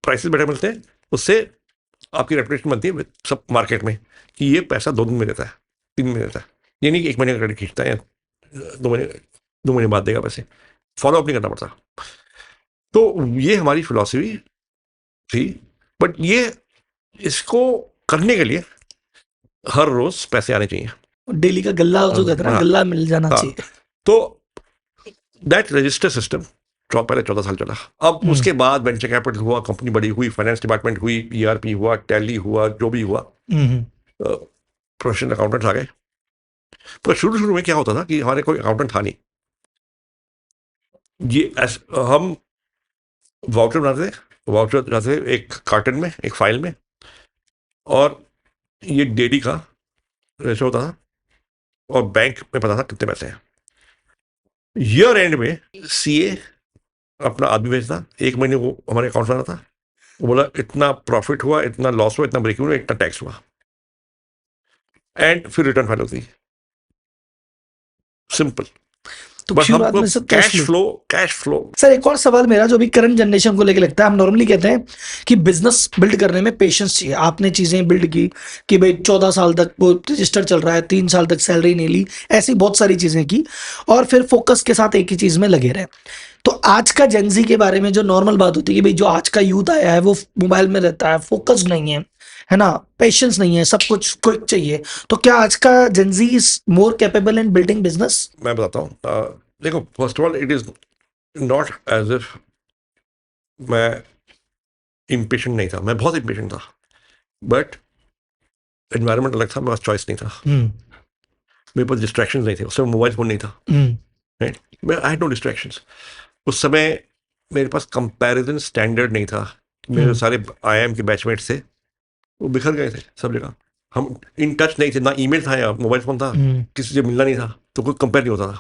प्राइसेस बेटर मिलते हैं, उससे आपकी रेपुटेशन बनती है सब मार्केट में कि ये पैसा 2 दिन में देता है, 3 दिन में देता है। ये नहीं कि 1 महीने का क्रेडिट खींचता है या 2 महीने बाद देगा पैसे, फॉलो अप नहीं करना पड़ता। तो ये हमारी फिलॉसफी थी, बट ये इसको करने के लिए हर रोज पैसे आने चाहिए, डेली का गल्ला जो कहते हैं ना, गल्ला मिल जाना चाहिए। तो दैट रजिस्टर सिस्टम पहले 14 साल चला। अब उसके बाद वेंचर कैपिटल हुआ, कंपनी बड़ी हुई, फाइनेंस डिपार्टमेंट हुई, ERP हुआ, टैली हुआ, जो भी हुआ, प्रोफेशनल अकाउंटेंट्स आ गए। पर शुरू में क्या होता था कि हमारे कोई अकाउंटेंट था नहीं, ये हम वाउचर बनाते थे, वाउचर बनाते थे एक कार्टन में, एक फाइल में, और ये डेली का रेशो होता था, और बैंक में पता था कितने पैसे हैं। ईयर एंड में CA अपना आदमी भेजता, 1 महीने को हमारे अकाउंट में आता था, वो बोला इतना प्रॉफिट हुआ, इतना लॉस हुआ, इतना ब्रेक हुआ, इतना टैक्स हुआ, एंड फिर रिटर्न फाइल होती, सिंपल। तो शुरुआत में सब कैश फ्लो। सर एक और सवाल मेरा जो भी करंट जनरेशन को लेकर लगता है, हम नॉर्मली कहते हैं कि बिजनेस बिल्ड करने में पेशेंस चाहिए। आपने चीजें बिल्ड की कि भाई 14 साल तक वो रजिस्टर चल रहा है, 3 साल तक सैलरी नहीं ली, ऐसी बहुत सारी चीजें की, और फिर फोकस के साथ एक ही चीज में लगे रहे। तो आज का जेंजी के बारे में जो नॉर्मल बात होती है कि भाई जो आज का यूथ आया है वो मोबाइल में रहता है, फोकस नहीं है ना, पेशेंस नहीं है, सब कुछ क्विक चाहिए, तो क्या आज का gen Z is more capable in building business? मैं बताता हूँ, देखो, first of all it is not as if मैं इम्पेशेंट नहीं था, मैं बहुत इम्पेशेंट था, बट एनवायरनमेंट अलग था, मेरे पास चॉइस नहीं था, मेरे पास डिस्ट्रैक्शन नहीं थे, उस समय मोबाइल फोन नहीं था, right, I had no distractions. उस समय मेरे पास कंपैरिजन स्टैंडर्ड नहीं था, मेरे सारे IIM के बैचमेट्स थे, वो बिखर गए थे सब जगह, हम इन टच नहीं थे, ना ईमेल था या मोबाइल फोन था, किसी से मिलना नहीं था, तो कोई कंपेयर नहीं होता था।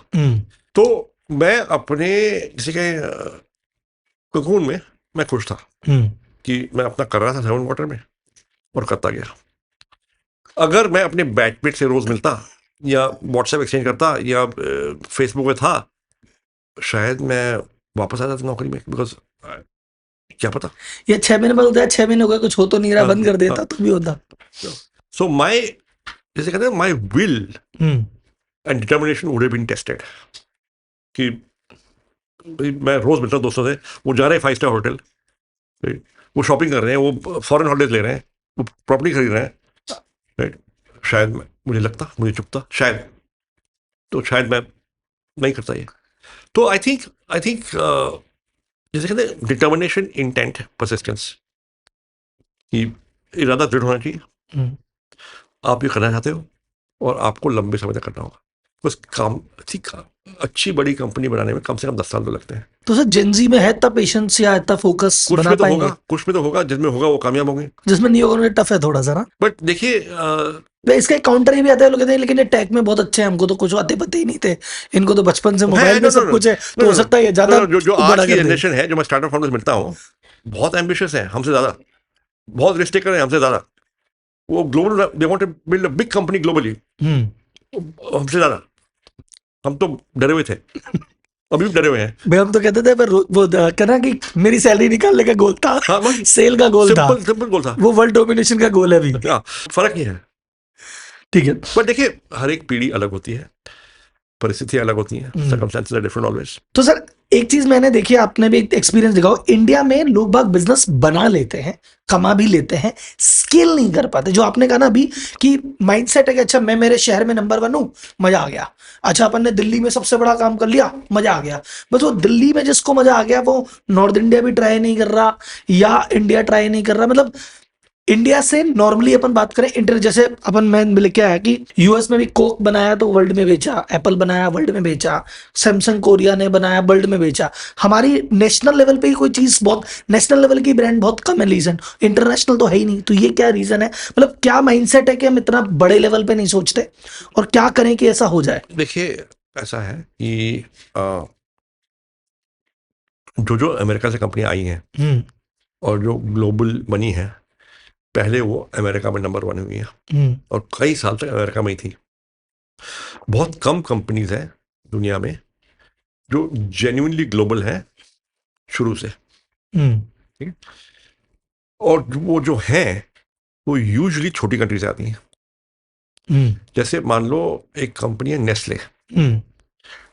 तो मैं अपने जैसे कि कोकून में मैं खुश था कि मैं अपना कर रहा था 7 क्वार्टर में, और करता गया। अगर मैं अपने बैचमेट से रोज मिलता या व्हाट्सएप एक्सचेंज करता या फेसबुक में था, शायद मैं वापस आ जाता नौकरी में, बिकॉज क्या पता। ये 6 महीने बाद होता है, 6 महीने हो गए कुछ हो तो नहीं रहा, बंद कर देता तो भी होता। सो माई, जैसे कहते हैं, my will and determination would have been tested. कि भाई मैं रोज मिलता हूँ दोस्तों से, वो जा रहे हैं 5 स्टार होटल, वो शॉपिंग कर रहे हैं, वो फॉरेन हॉलिडेज ले रहे हैं, वो प्रॉपर्टी खरीद रहे हैं, राइट। शायद मुझे लगता, मुझे चुकता शायद, तो शायद मैं नहीं करता ये। तो आई थिंक जैसे कहते हैं डिटर्मिनेशन, इंटेंट, परसिस्टेंस, कि इरादा दृढ़ होना चाहिए, आप ये करना चाहते हो और आपको लंबे समय तक करना होगा। बस काम अच्छी बड़ी कंपनी बनाने में कम से कम 10 साल तो लगते हैं। तो सर जेनजी में है इतना पेशेंस या इतना फोकस कुछ बना में तो पाएंगे? होगा, कुछ में तो होगा, जिसमें होगा वो कामयाब होंगे, जिसमें नहीं होगा उन्हें टफ है थोड़ा सा ना। बट देखिए तो इसका एक काउंटर ये भी आता है, लोग कहते हैं लेकिन ये टेक में बहुत अच्छे हैं, हमको तो कुछ आते पते ही नहीं थे, इनको तो बचपन से मोबाइल में सब कुछ है, तो हो सकता है ये ज्यादा जो आज बड़ा की कर दे। जनरेशन है, जो मैं स्टार्टअप फाउंडर्स मिलता हूँ, बहुत एम्बिशियस है हमसे ज्यादा, बहुत रिस्क टेकर है हमसे ज्यादा, वो global, they want to build a big company globally हमसे ज्यादा। हम तो डरे हुए थे, अभी भी डरे हुए हैं। भाई हम तो कहते थे पर वो कहना कि मेरी सैलरी निकालने का गोल था, हाँ, वही सेल का गोल था, सिंपल गोल था, वो वर्ल्ड डोमिनेशन का गोल है अभी। हाँ, फर्क नहीं है। ठीक है, पर देखिए हर एक पीढ़ी अलग होती है, परिस्थितियां अलग होती हैं, सर्कमस्टेंसेस आर डिफरेंट ऑलवेज। तो सर एक चीज मैंने देखी, आपने भी एक एक्सपीरियंस दिखाओ, इंडिया में लोग बाग बिजनेस बना लेते हैं, कमा भी लेते हैं, स्केल नहीं कर पाते। जो आपने कहा ना अभी कि माइंडसेट है कि अच्छा मैं मेरे शहर में नंबर 1 हूं, मजा आ गया। अच्छा अपन ने दिल्ली में सबसे बड़ा काम कर लिया, मजा आ गया। बस वो दिल्ली में जिसको मजा आ गया वो नॉर्थ इंडिया भी ट्राई नहीं कर रहा या इंडिया ट्राई नहीं कर रहा। मतलब इंडिया से नॉर्मली अपन बात करें इंटर, जैसे अपन मैं लेके आया कि यूएस में भी कोक बनाया तो वर्ल्ड में बेचा, एप्पल बनाया वर्ल्ड में बेचा, सैमसंग कोरिया ने बनाया वर्ल्ड में बेचा। हमारी नेशनल लेवल पे ही कोई चीज बहुत, नेशनल लेवल की ब्रांड बहुत कम है, रीजन इंटरनेशनल तो है ही नहीं। तो ये क्या रीजन है, मतलब क्या माइंडसेट है कि हम इतना बड़े लेवल पे नहीं सोचते, और क्या करें कि ऐसा हो जाए? देखिए ऐसा है कि जो अमेरिका से कंपनियां आई हैं और जो ग्लोबल बनी है, पहले वो अमेरिका में नंबर 1 हुई है और कई साल तक अमेरिका में ही थी। बहुत कम कंपनीज हैं दुनिया में जो जेन्युइनली ग्लोबल है शुरू से, ठीक है। और वो जो हैं वो यूजुअली छोटी कंट्री से आती हैं। जैसे मान लो एक कंपनी है नेस्ले,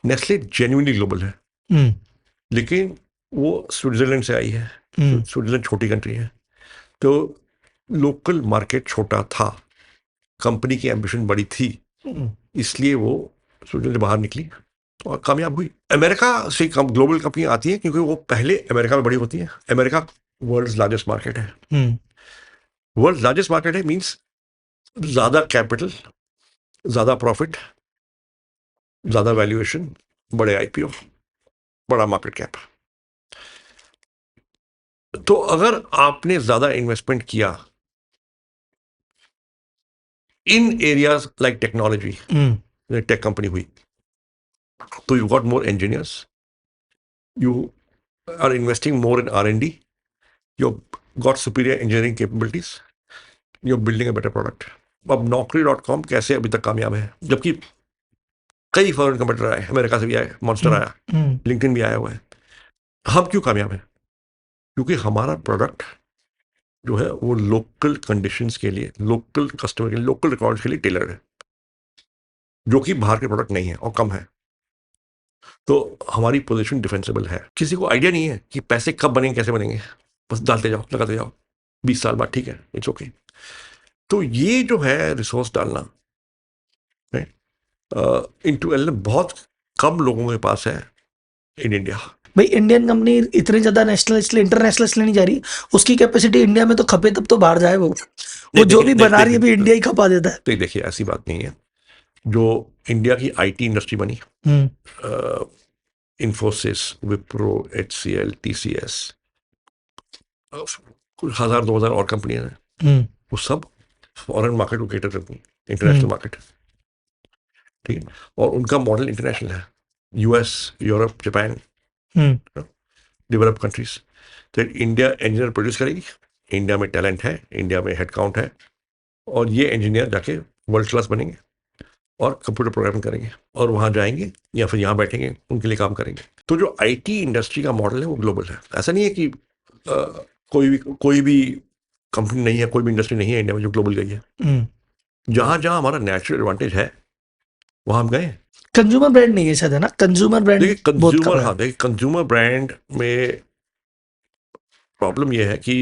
नेस्ले जेन्युइनली ग्लोबल है, लेकिन वो स्विट्जरलैंड से आई है। स्विट्जरलैंड छोटी कंट्री है, तो लोकल मार्केट छोटा था, कंपनी की एम्बिशन बड़ी थी, इसलिए वो स्विट्जरलैंड से बाहर निकली और कामयाब हुई। अमेरिका से ग्लोबल कंपनी आती है क्योंकि वो पहले अमेरिका में बड़ी होती है। अमेरिका वर्ल्ड लार्जेस्ट मार्केट है, वर्ल्ड लार्जेस्ट मार्केट है मींस ज्यादा कैपिटल, ज्यादा प्रॉफिट, ज्यादा वैल्यूएशन, बड़े आईपीओ, बड़ा मार्केट कैप। तो अगर आपने ज्यादा इन्वेस्टमेंट किया in areas like technology, tech company हुई, तो you got more engineers, you are investing more in R&D, you got superior engineering capabilities, you are building a better product. अब Naukri.com कैसे अभी तक कामयाब है, जबकि कई फॉरेन कंपटीटर आए, अमेरिका से भी आए, मॉन्स्टर आया, लिंक्डइन भी आया हुआ है। हम क्यों कामयाब हैं? क्योंकि हमारा प्रोडक्ट जो है वो लोकल कंडीशंस के लिए, लोकल कस्टमर के लिए, लोकल रिक्वायरमेंट्स के लिए टेलर्ड है, जो कि बाहर के प्रोडक्ट नहीं है और कम है। तो हमारी पोजीशन डिफेंसिबल है। किसी को आइडिया नहीं है कि पैसे कब बनेंगे, कैसे बनेंगे, बस डालते जाओ, लगाते जाओ, 20 साल बाद ठीक है, इट्स ओके। तो ये जो है रिसोर्स डालना इनटू एल बहुत कम लोगों के पास है इन इंडिया। भाई इंडियन कंपनी इतनी ज्यादा नेशनल इसलिए इंटरनेशनल इसलिए नहीं जा रही, उसकी कैपेसिटी इंडिया में तो खपे तब तो बाहर जाए। वो जो भी बना रही है भी इंडिया ही खपा देता है। तो देखिए ऐसी बात नहीं है। जो इंडिया की आईटी इंडस्ट्री बनी, इन्फोसिस, विप्रो, HCL, TCS, कुछ 1000-2000 और कंपनियां हैं, वो सब फॉरेन मार्केट को केटर करती हैं, इंटरनेशनल मार्केट, ठीक है। और उनका मॉडल इंटरनेशनल है, US, Europe, Japan, develop countries. तो इंडिया इंजीनियर प्रोड्यूस करेगी, इंडिया में टैलेंट है, इंडिया में हेडकाउंट है, और ये इंजीनियर जाके वर्ल्ड क्लास बनेंगे और कंप्यूटर प्रोग्रामिंग करेंगे और वहाँ जाएंगे या फिर यहाँ बैठेंगे, उनके लिए काम करेंगे। तो जो आईटी इंडस्ट्री का मॉडल है वो ग्लोबल है। ऐसा नहीं है कि कोई भी कंपनी नहीं है, कोई भी इंडस्ट्री नहीं है इंडिया में जो ग्लोबल गई है। जहाँ जहाँ हमारा नेचुरल एडवांटेज है वहाँ हम गए। कंज्यूमर ब्रांड नहीं है शायद, है ना? कंज्यूमर ब्रांड देखिए कंज्यूमर, हाँ देखिए कंज्यूमर ब्रांड में प्रॉब्लम ये है कि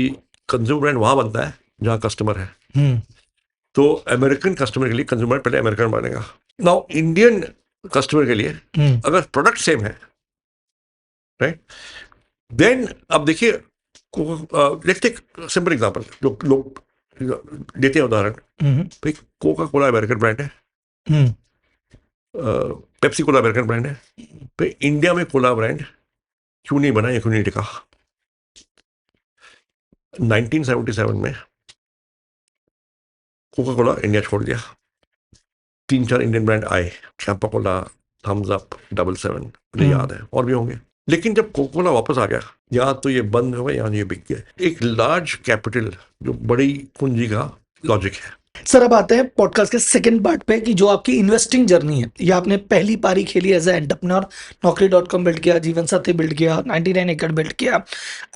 कंज्यूमर ब्रांड वहाँ बनता है जहाँ कस्टमर है। तो अमेरिकन कस्टमर के लिए कंज्यूमर पहले अमेरिकन बनेगा। नाउ इंडियन कस्टमर के लिए अगर प्रोडक्ट सेम है, राइट, देन अब देखिए लेट्स टेक सिंपल एग्जांपल जो लोग देते हैं उदाहरण, भाई कोका कोला अमेरिकन ब्रांड है, पेप्सी कोला अमेरिकन ब्रांड है, भाई इंडिया में कोला ब्रांड क्यों नहीं बना या क्यों नहीं टिका? 1977 में कोका कोला इंडिया छोड़ दिया, 3-4 इंडियन ब्रांड आए, Campa Cola, Thums Up, double seven, मुझे याद है, और भी होंगे। लेकिन जब कोका कोला वापस आ गया, यहाँ तो ये बंद हो गया, यहाँ ये बिक गया। एक लार्ज कैपिटल जो बड़ी पूंजी का लॉजिक है। सर अब आते हैं पॉडकास्ट के सेकंड पार्ट पे कि जो आपकी इन्वेस्टिंग जर्नी है, ये आपने पहली पारी खेली as a entrepreneur, Naukri.com build किया, जीवन साथी बिल्ड किया, 99 एकड़ बिल्ड किया,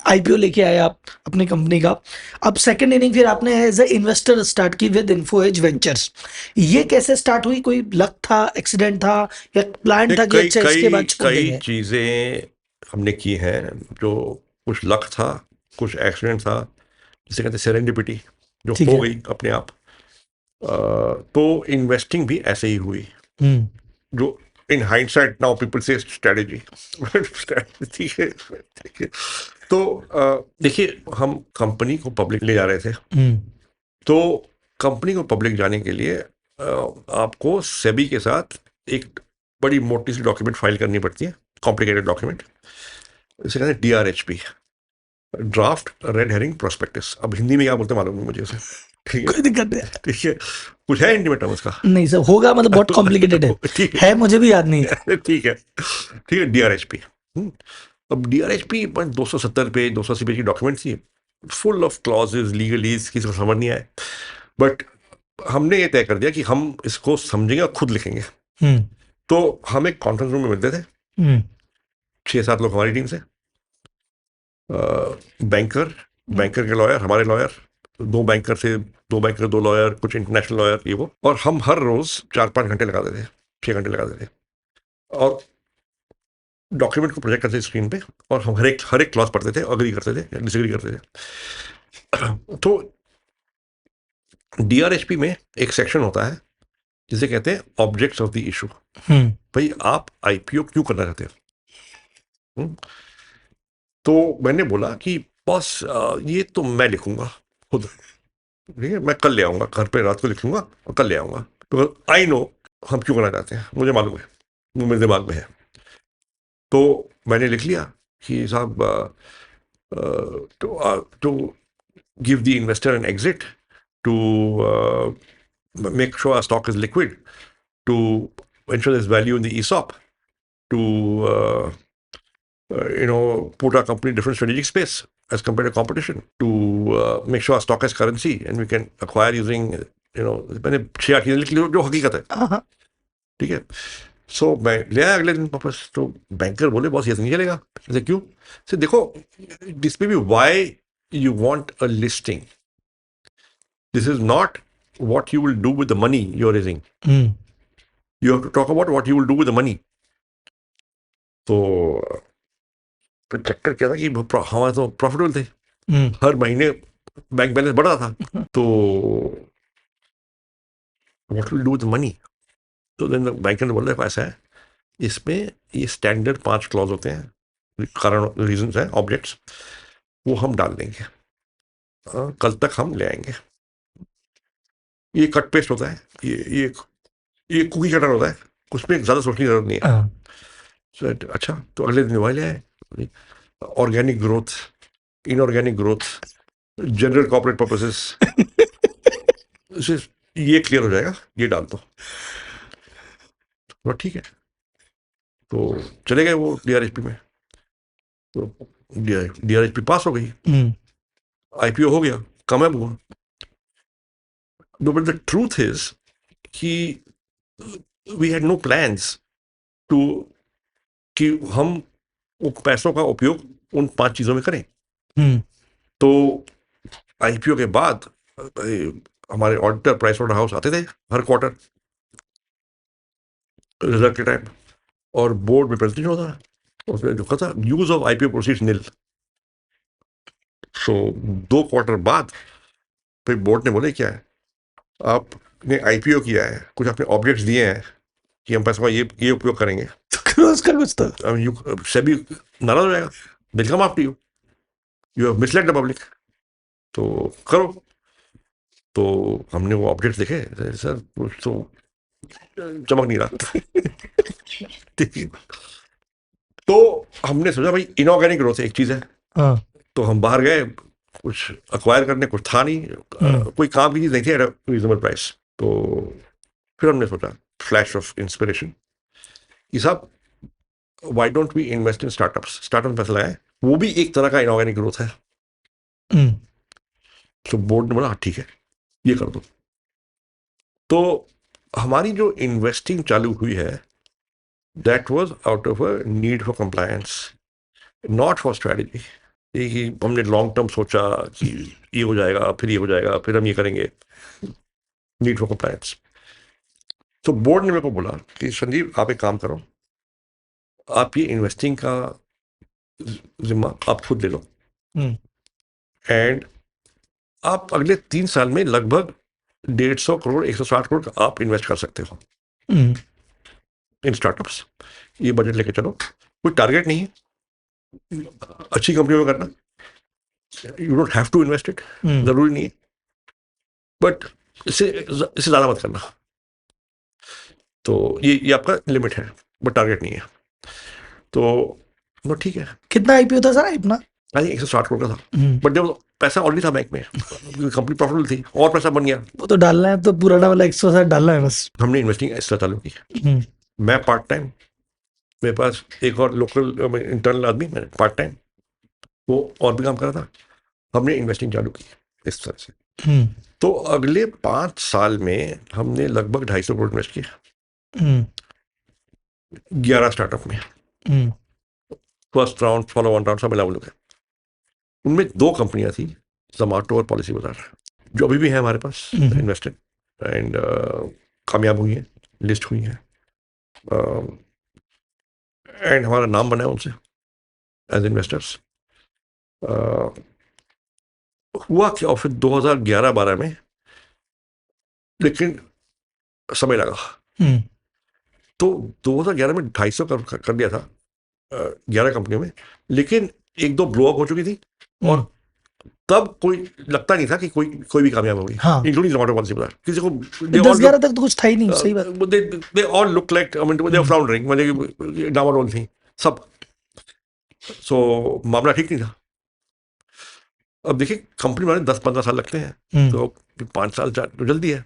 आईपीओ लेके आए आप अपनी कंपनी का। अब सेकंड इनिंग फिर आपने एज ए इन्वेस्टर स्टार्ट की विद इन्फोएज वेंचर्स। ये कैसे स्टार्ट हुई? कोई लक था, एक्सीडेंट था, या प्लान था कि अच्छा इसके बाद छोड़ कई देंगे? चीजें हमने की हैं, जो कुछ लक था, कुछ एक्सीडेंट था, जिसे कहते हैं सेरेंडिपिटी, जो ठीक हो है। गई अपने आप। तो इन्वेस्टिंग भी ऐसे ही हुई, जो इन हाइंडसाइट नाउ पीपल से स्ट्रेटजी। ठीक है, ठीक है। तो देखिए हम कंपनी को पब्लिक ले जा रहे थे, तो कंपनी को पब्लिक जाने के लिए आपको सेबी के साथ एक बड़ी मोटी सी डॉक्यूमेंट फाइल करनी पड़ती है, कॉम्प्लिकेटेड डॉक्यूमेंट, इसे कहते हैं DRHP, draft red herring prospectus. अब हिंदी में क्या बोलते हैं मालूम नहीं मुझे उसे, ठीक कोई है, दिक्कत नहीं, ठीक है, कुछ है हिंदी में टर्म उसका? नहीं सर, होगा, मतलब बहुत कॉम्प्लिकेटेड ठीक है, मुझे भी याद नहीं है। ठीक है, ठीक है, DRHP। अब DRHP 270 पेज 280 पेज की डॉक्यूमेंट थी, फुल ऑफ क्लॉजेज, लीगलीज, किसी को समझ नहीं आए। बट हमने ये तय कर दिया कि हम इसको समझेंगे और खुद लिखेंगे। तो हम एक कॉन्फ्रेंस रूम में मिलते थे, 6-7 लोग हमारी टीम से, बैंकर के लॉयर, हमारे लॉयर, 2 बैंकर से 2 बैंकर, 2 लॉयर, कुछ इंटरनेशनल लॉयर, ये वो, और हम हर रोज 4-5 घंटे लगाते थे, 6 घंटे लगाते थे, और डॉक्यूमेंट को प्रोजेक्ट करते थे स्क्रीन पे, और हम हर एक क्लॉज पढ़ते थे, अग्री करते थे, डिसएग्री करते थे। तो DRHP में एक सेक्शन होता है जिसे कहते हैं ऑब्जेक्ट्स ऑफ द इशू। भाई आप IPO क्यों करना चाहते हो? तो मैंने बोला कि बॉस ये तो मैं लिखूंगा खुद, ठीक है, मैं कल ले आऊंगा, घर पे रात को लिख लूंगा और कल ले आऊंगा, तो आई नो हम क्यों करना चाहते हैं, मुझे मालूम है, वो मेरे दिमाग में है। तो मैंने लिख लिया कि साहब to give the investor an exit, to make sure our stock is liquid, to ensure there's value in the ESOP, to put our company in different strategic space as compared to competition, to make sure our stock has currency and we can acquire using मैंने 6-8 चीजें लिख ली जो हकीकत है, ठीक है। सो मैं ले आया अगले दिन वापस, तो बैंकर बोले बॉस ये तो नहीं चलेगा। ऐसे क्यों? से देखो, this may be why you want a listing, this is not what you will do with the money you're raising. You have to talk about what you will do with the money. तो चक्कर क्या था कि हमारे तो profitable थे, हर महीने bank balance बढ़ रहा था, तो what will do with the money? तो देन बैंक ने बोला ऐसा है, इसमें ये स्टैंडर्ड 5 क्लॉज होते हैं, कारण रीजंस हैं, ऑब्जेक्ट्स, वो हम डाल देंगे, कल तक हम ले आएंगे। ये कट पेस्ट होता है, ये कुकी कटर होता है, उसमें ज़्यादा सोचने की जरूरत नहीं है। अच्छा, तो अगले दिन मोबाइल आए, organic growth, inorganic growth, general corporate purposes, ये क्लियर हो जाएगा, ये डाल दो। तो ठीक है, तो चले गए वो DRHP में, तो DRHP पास हो गई, IPO हो गया, कामयाब हुआ। बट द ट्रूथ इज कि we had no plans to कि हम उन पैसों का उपयोग उन 5 चीज़ों में करें। तो आईपीओ के बाद हमारे ऑडिटर प्राइस वाटर हाउस आते थे हर क्वार्टर रिजल्ट के टाइम, और बोर्ड में प्रेजेंटेशन होता था, उसमें जो था use of IPO proceeds nil. So 2 quarter बाद फिर बोर्ड ने बोले क्या है, आपने आईपीओ किया है, कुछ आपने ऑब्जेक्ट्स दिए हैं कि हम पैसों का ये उपयोग करेंगे, तो उसका कुछ था। यू सेबी नाराज हो जाएगा, दिल come after you have misled the public, तो करो। तो हमने वो ऑब्जेक्ट्स देखे, सर कुछ तो चमक नहीं रहा। ठीक है। तो हमने सोचा भाई इनऑर्गेनिक ग्रोथ एक चीज है, हाँ। तो हम बाहर गए, कुछ अक्वायर करने, कुछ था नहीं, कोई काम की चीज नहीं थी एट अ रीजनेबल प्राइस। तो फिर हमने सोचा, फ्लैश ऑफ इंस्पिरेशन, कि साहब why don't we invest in startups, startup में पैसा लगाए, वो भी एक तरह का इनऑर्गेनिक ग्रोथ है। तो बोर्ड ने बोला हाँ ठीक है, ये कर दो। तो हमारी जो इन्वेस्टिंग चालू हुई है, that was out of a need for compliance, not for strategy. कि हमने लॉन्ग टर्म सोचा कि ये हो जाएगा, फिर ये हो जाएगा, फिर हम ये करेंगे, नीड फॉर कंप्लायंस। तो बोर्ड ने मेरे को बोला कि संजीव आप एक काम करो, आप ये इन्वेस्टिंग का जिम्मा आप खुद ले लो, एंड आप अगले 3 साल में लगभग 150 करोड़ 160 करोड़ आप इन्वेस्ट कर सकते हो इन स्टार्टअप्स। ये बजट लेके चलो, कोई टारगेट नहीं है, अच्छी कंपनियों में करना, you don't have to invest it, जरूरी नहीं है, बट इससे ज्यादा मत करना। तो ये आपका लिमिट है, बट टारगेट नहीं है। तो ठीक है। कितना आईपीओ था सर अपना? आई 160 करोड़ का था, बट जब पैसा ऑलरेडी था बैंक में, कंपनी प्रॉफिटेबल थी, और पैसा बन गया, वो तो डालना है, तो पुराना वाला 160 डालना है बस। हमने इन्वेस्टिंग इस तरह चालू की। मैं पार्ट टाइम, मेरे पास एक और लोकल इंटरनल आदमी, मैंने पार्ट टाइम, वो और भी काम कर रहा था, हमने इन्वेस्टिंग चालू की इस तरह से। तो अगले 5 साल में हमने लगभग 250 करोड़ इन्वेस्ट किया 11 स्टार्टअप में। First round, follow one round सब मिला है। उनमें 2 कंपनियां थी, जोमैटो और पॉलिसी बाजार, जो अभी भी है हमारे पास इन्वेस्टेड, एंड कामयाब हुई है, लिस्ट हुई है, एंड हमारा नाम बना है उनसे एज इन्वेस्टर्स। हुआ क्या फिर 2011-12 में, लेकिन समय लगा। तो 2011 में 250 कर दिया था 11 कंपनियों में, लेकिन 1-2 ब्लो अप हो चुकी थी, और तब कोई लगता नहीं था कि कोई भी कामयाब होगी, इंक्लूडिंग जोमैटो, पॉलिसी बाजार। किसी को 10-11 तक तो कुछ था ही नहीं। सही बात। They all look like, I mean they were floundering, मतलब डामाडोल थी सब। सो मामला ठीक नहीं था। अब देखिए कंपनी वाले 10-15 साल लगते हैं, तो 5 साल तो जल्दी है,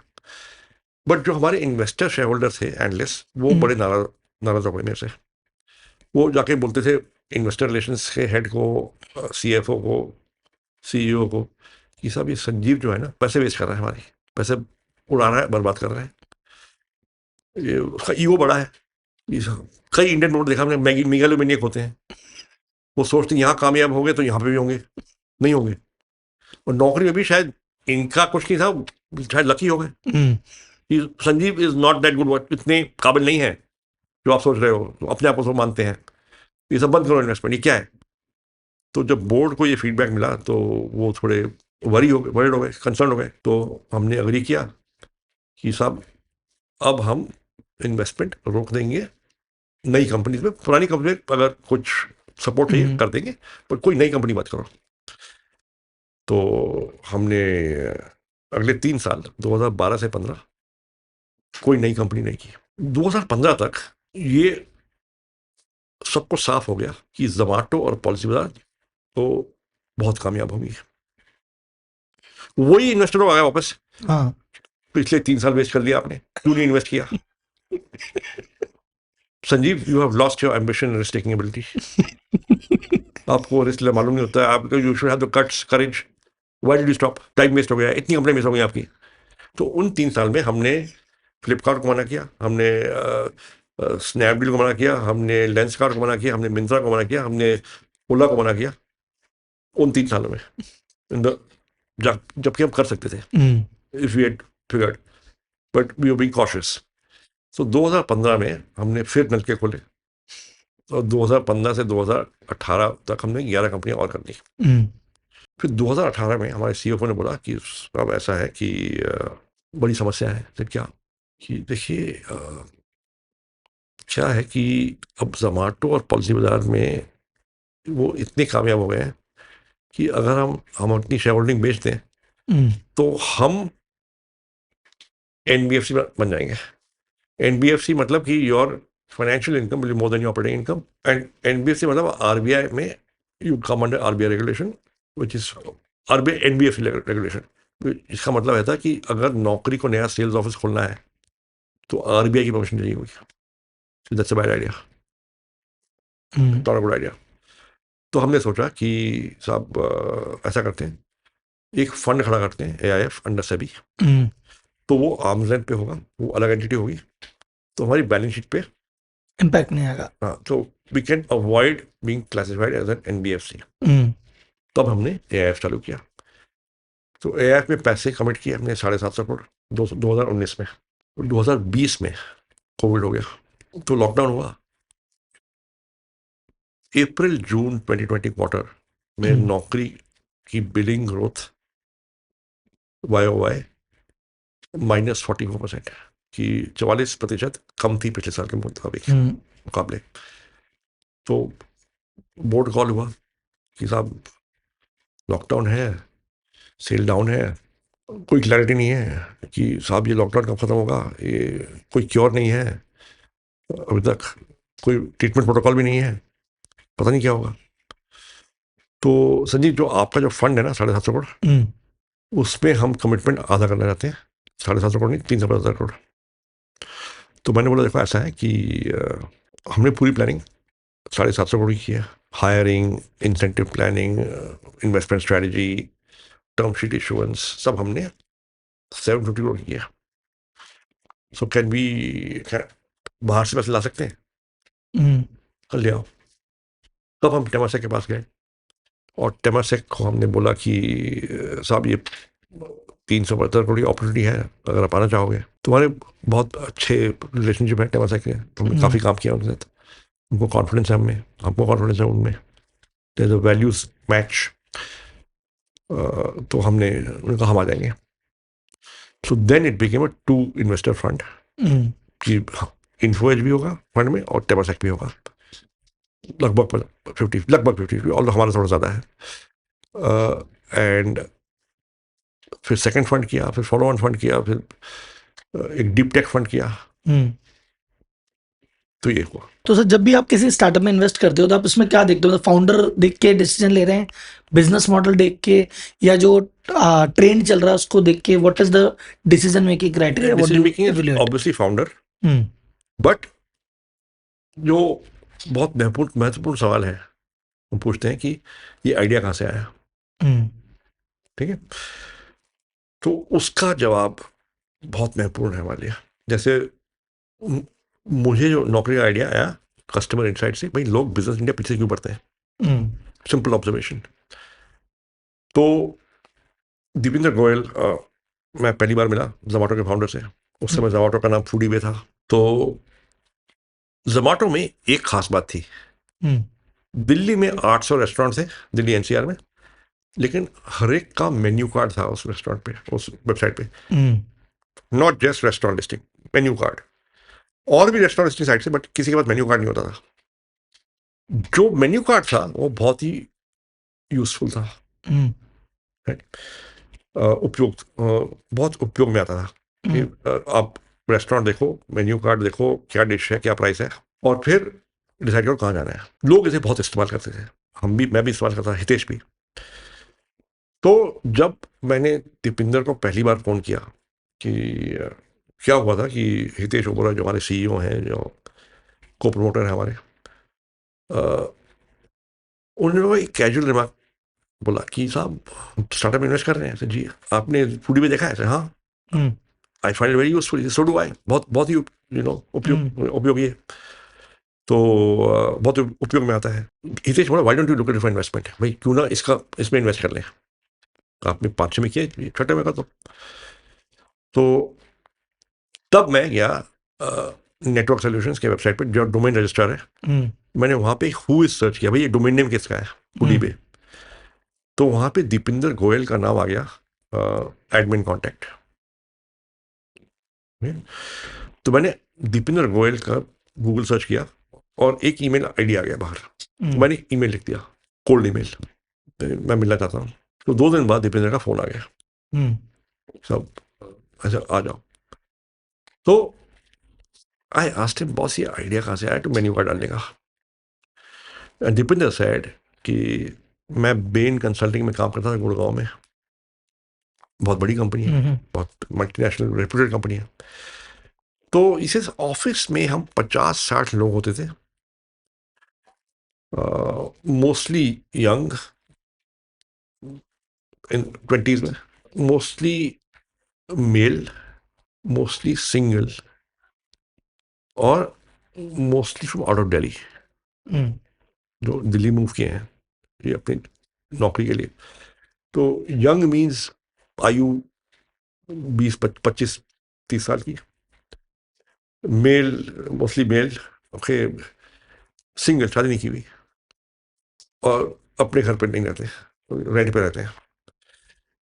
बट जो हमारे इन्वेस्टर शेयर होल्डर थे, एनालिस्ट, वो बड़े नाराज हो गए मेरे से। वो जाके बोलते थे इन्वेस्टर रिलेशंस के हेड को, सीएफओ को, सीईओ को, कि साहब ये संजीव जो है ना, पैसे वेस्ट कर रहा है, हमारी पैसे उड़ा रहा है, बर्बाद कर रहा है, ये उसका ईगो बड़ा है। कई इंडियन नोट देखा हमने, मेगालोमैनियक होते हैं, वो सोचते हैं यहाँ कामयाब होंगे तो यहाँ पे भी होंगे, नहीं होंगे। और नौकरी में भी शायद इनका कुछ नहीं था, शायद लकी हो गए। Sanjeev is not that good, इतने काबिल नहीं है जो आप सोच रहे हो, तो अपने आप को मानते हैं, ये सब बंद करो इन्वेस्टमेंट, ये क्या है। तो जब बोर्ड को ये फीडबैक मिला, तो वो थोड़े वरीड हो गए, कंसर्न हो गए। तो हमने अग्री किया कि साहब अब हम इन्वेस्टमेंट रोक देंगे नई कंपनी में, पुरानी कंपनी में अगर कुछ सपोर्ट चाहिए कर देंगे, पर कोई नई कंपनी मत करो। तो हमने अगले 3 साल 2012 से 15 कोई नई कंपनी नहीं की। 2015 तक ये सबको साफ हो गया कि जोमैटो और पॉलिसी बाजार तो बहुत कामयाब होगी। वही इन्वेस्टर आ गया वापस, पिछले 3 साल वेस्ट कर दिया आपने, क्यों नहीं इन्वेस्ट किया। Sanjeev, you have lost your ambition and risk taking ability. आपको रिस्क मालूम नहीं होता है, आपको you should have the guts, courage. Why did you stop? Time waste हो गया, इतनी कंपनी मिस हो गई आपकी। तो उन 3 साल में हमने फ्लिपकार्ट को मना किया, हमने स्नैपडील को मना किया, हमने लेंसकार्ट को मना किया, हमने मिंत्रा को मना किया, हमने ओला को मना किया उन 3 सालों में, इन द जबकि हम कर सकते थे if we had figured, but we were being cautious. So 2015 में हमने फिर नलके खोले और 2015 से 2018 तक हमने 11 कंपनियां और कर दी। फिर 2018 में हमारे सीईओ ने बोला कि अब ऐसा है कि बड़ी समस्या है। तो क्या कि देखिए क्या है कि अब जोमेटो और पॉलिसी बाजार में वो इतने कामयाब हो गए हैं कि अगर हम अपनी शेयर होल्डिंग बेच दें तो हम एनबीएफसी बन जाएंगे। एनबीएफसी मतलब कि your financial income will be more than your operating income, and NBFC मतलब आरबीआई में you come under RBI regulation which is RBI NBFC regulation. इसका मतलब है था कि अगर नौकरी को नया सेल्स ऑफिस खोलना है तो आरबीआई की परमिशन चाहिए होगी। That's a bad idea, not a good idea. तो हमने सोचा कि साहब ऐसा करते हैं, एक फंड खड़ा करते हैं एआईएफ अंडर सेबी, तो वो आर्म्स लेंथ पे होगा, वो अलग एंटिटी होगी, तो हमारी बैलेंस शीट पे इम्पैक्ट नहीं आएगा। हाँ, तो we can avoid being classified as an NBFC. तब हमने एआईएफ चालू किया। तो एआईएफ में पैसे कमिट किए हमने 750 करोड़ 2019 में। 2020 में कोविड हो गया तो लॉकडाउन हुआ। अप्रैल जून 2020 क्वार्टर में नौकरी की बिलिंग ग्रोथ YOY -44% कि 44% कम थी पिछले साल के मुकाबले। तो बोर्ड कॉल हुआ कि साहब लॉकडाउन है, सेल डाउन है, कोई क्लैरिटी नहीं है कि साहब ये लॉकडाउन कब खत्म होगा, ये कोई क्योर नहीं है, अभी तक कोई ट्रीटमेंट प्रोटोकॉल भी नहीं है, पता नहीं क्या होगा। तो संजीव जो आपका जो फंड है ना 750 करोड़, उसमें हम कमिटमेंट आधा करना चाहते हैं, 750 करोड़ नहीं 350 करोड़। तो मैंने बोला देखो ऐसा है कि हमने पूरी प्लानिंग 750 करोड़ की है, hiring, incentive planning, investment strategy, term sheet issuance, सब हमने 750 करोड़ किया। सो कैन वी बाहर से पैसे ला सकते हैं, कर ले आओ। तब हम टेमासेक के पास गए और टेमासेक को हमने बोला कि साहब ये 372 करोड़ की अपॉर्चुनिटी है, अगर आप आना चाहोगे। तुम्हारे बहुत अच्छे रिलेशनशिप है टेमासेक के, हमने काफ़ी काम किया उनके साथ, उनको कॉन्फिडेंस है हमें, हमको कॉन्फिडेंस है उनमें, there is a values match. तो हमने उन्होंने कहा हम आ जाएंगे। So then it became a 2 investor fund कि इन्फोएज भी होगा फंड में और टेमासेक भी होगा, लगभग 50 और हमारा थोड़ा ज़्यादा है। एंड फिर सेकंड फंड किया, फिर फॉलो ऑन फंड किया, फिर एक डीप टेक फंड किया। तो ये हुआ। तो सर जब भी आप किसी स्टार्टअप में इन्वेस्ट करते हो तो आप इसमें क्या देखते हो? मतलब फाउंडर देख के डिसीजन ले रहे हैं, बिजनेस मॉडल देख के, या जो ट्रेंड चल रहा है उसको देख के? What is the decision making criteria? Decision making is obviously founder, but जो बहुत महत्वपूर्ण सवाल है, हम पूछते हैं कि ये आइडिया कहाँ से आया, ठीक है? तो उसका जवाब बहुत महत्वपूर्ण है हमारे लिए। जैसे मुझे जो नौकरी का आइडिया आया कस्टमर इनसाइट से, भाई लोग बिजनेस इंडिया पीछे क्यों पड़ते हैं, सिंपल ऑब्जर्वेशन। तो दीपेंद्र गोयल मैं पहली बार मिला जोमेटो के फाउंडर से, उस समय जोमेटो का नाम फूडीबे था। तो जोमेटो में एक खास बात थी, दिल्ली में 800 रेस्टोरेंट थे, दिल्ली एनसीआर में, लेकिन हर एक का मेन्यू कार्ड था उस रेस्टोरेंट पे, उस वेबसाइट पे, not just restaurant listing, menu card. और भी रेस्टोरेंट लिस्टिंग साइट से, बट किसी के पास मेन्यू कार्ड नहीं होता था। जो मेन्यू कार्ड था वो बहुत ही यूजफुल था, बहुत उपयोग में आता था कि आप रेस्टोरेंट देखो, मेन्यू कार्ड देखो, क्या डिश है, क्या प्राइस है, और फिर डिसाइड करो कहाँ जाना है। लोग इसे बहुत इस्तेमाल करते थे, मैं भी इस्तेमाल करता था, हितेश भी। तो जब मैंने दीपिंदर को पहली बार फ़ोन किया कि क्या हुआ था कि हितेश ओबरा जो हमारे सीईओ हैं, जो को प्रमोटर हैं हमारे, उन्होंने एक कैजुअल रिमार्क बोला कि साहब स्टार्टअप इन्वेस्ट कर रहे हैं। जी आपने फूडी में देखा है? हाँ। I find it very useful, so do I, बहुत बहुत ही उपयोगी है, तो बहुत उपयोग में आता है। हितेश बोला, why don't you look at for investment, भाई क्यों ना इसमें इन्वेस्ट कर लें, आपने 5-6 में किया, छठे में कर दो। तो तब मैं गया नेटवर्क सॉल्यूशंस के वेबसाइट पे, जो डोमेन रजिस्टर है, मैंने वहाँ पे हु इज सर्च किया, भाई ये डोमेन नेम किसका है हुडी पे, तो वहाँ पे दीपिंदर गोयल का नाम आ गया एडमिन कॉन्टैक्ट। तो मैंने दीपिंदर गोयल का गूगल सर्च किया और एक ईमेल आईडी आ गया बाहर, तो मैंने ईमेल लिख दिया, कोल्ड ईमेल, मैं मिलना चाहता हूँ। तो 2 दिन बाद दीपिंदर का फोन आ गया, सब अच्छा आ जाओ। तो आई आस्क्ड हिम, बॉस ये आइडिया कहाँ से आया तो मेन्यू कार्ड डालने का? दीपिंदर सेड कि मैं बेन कंसल्टिंग में काम करता था गुड़गांव में, बहुत बड़ी कंपनी है, बहुत मल्टीनेशनल रेप्यूटेड कंपनी है। तो इसे ऑफिस में हम 50-60 लोग होते थे, मोस्टली यंग इन 20s में, मोस्टली मेल, मोस्टली सिंगल, और mostly from out of Delhi, जो दिल्ली मूव किए हैं ये अपनी नौकरी के लिए। तो यंग मीन्स आयु 20-25-30 साल की, male mostly male, okay, single, शादी नहीं की हुई, और अपने घर पे नहीं रहते, रेंट पे रहते हैं।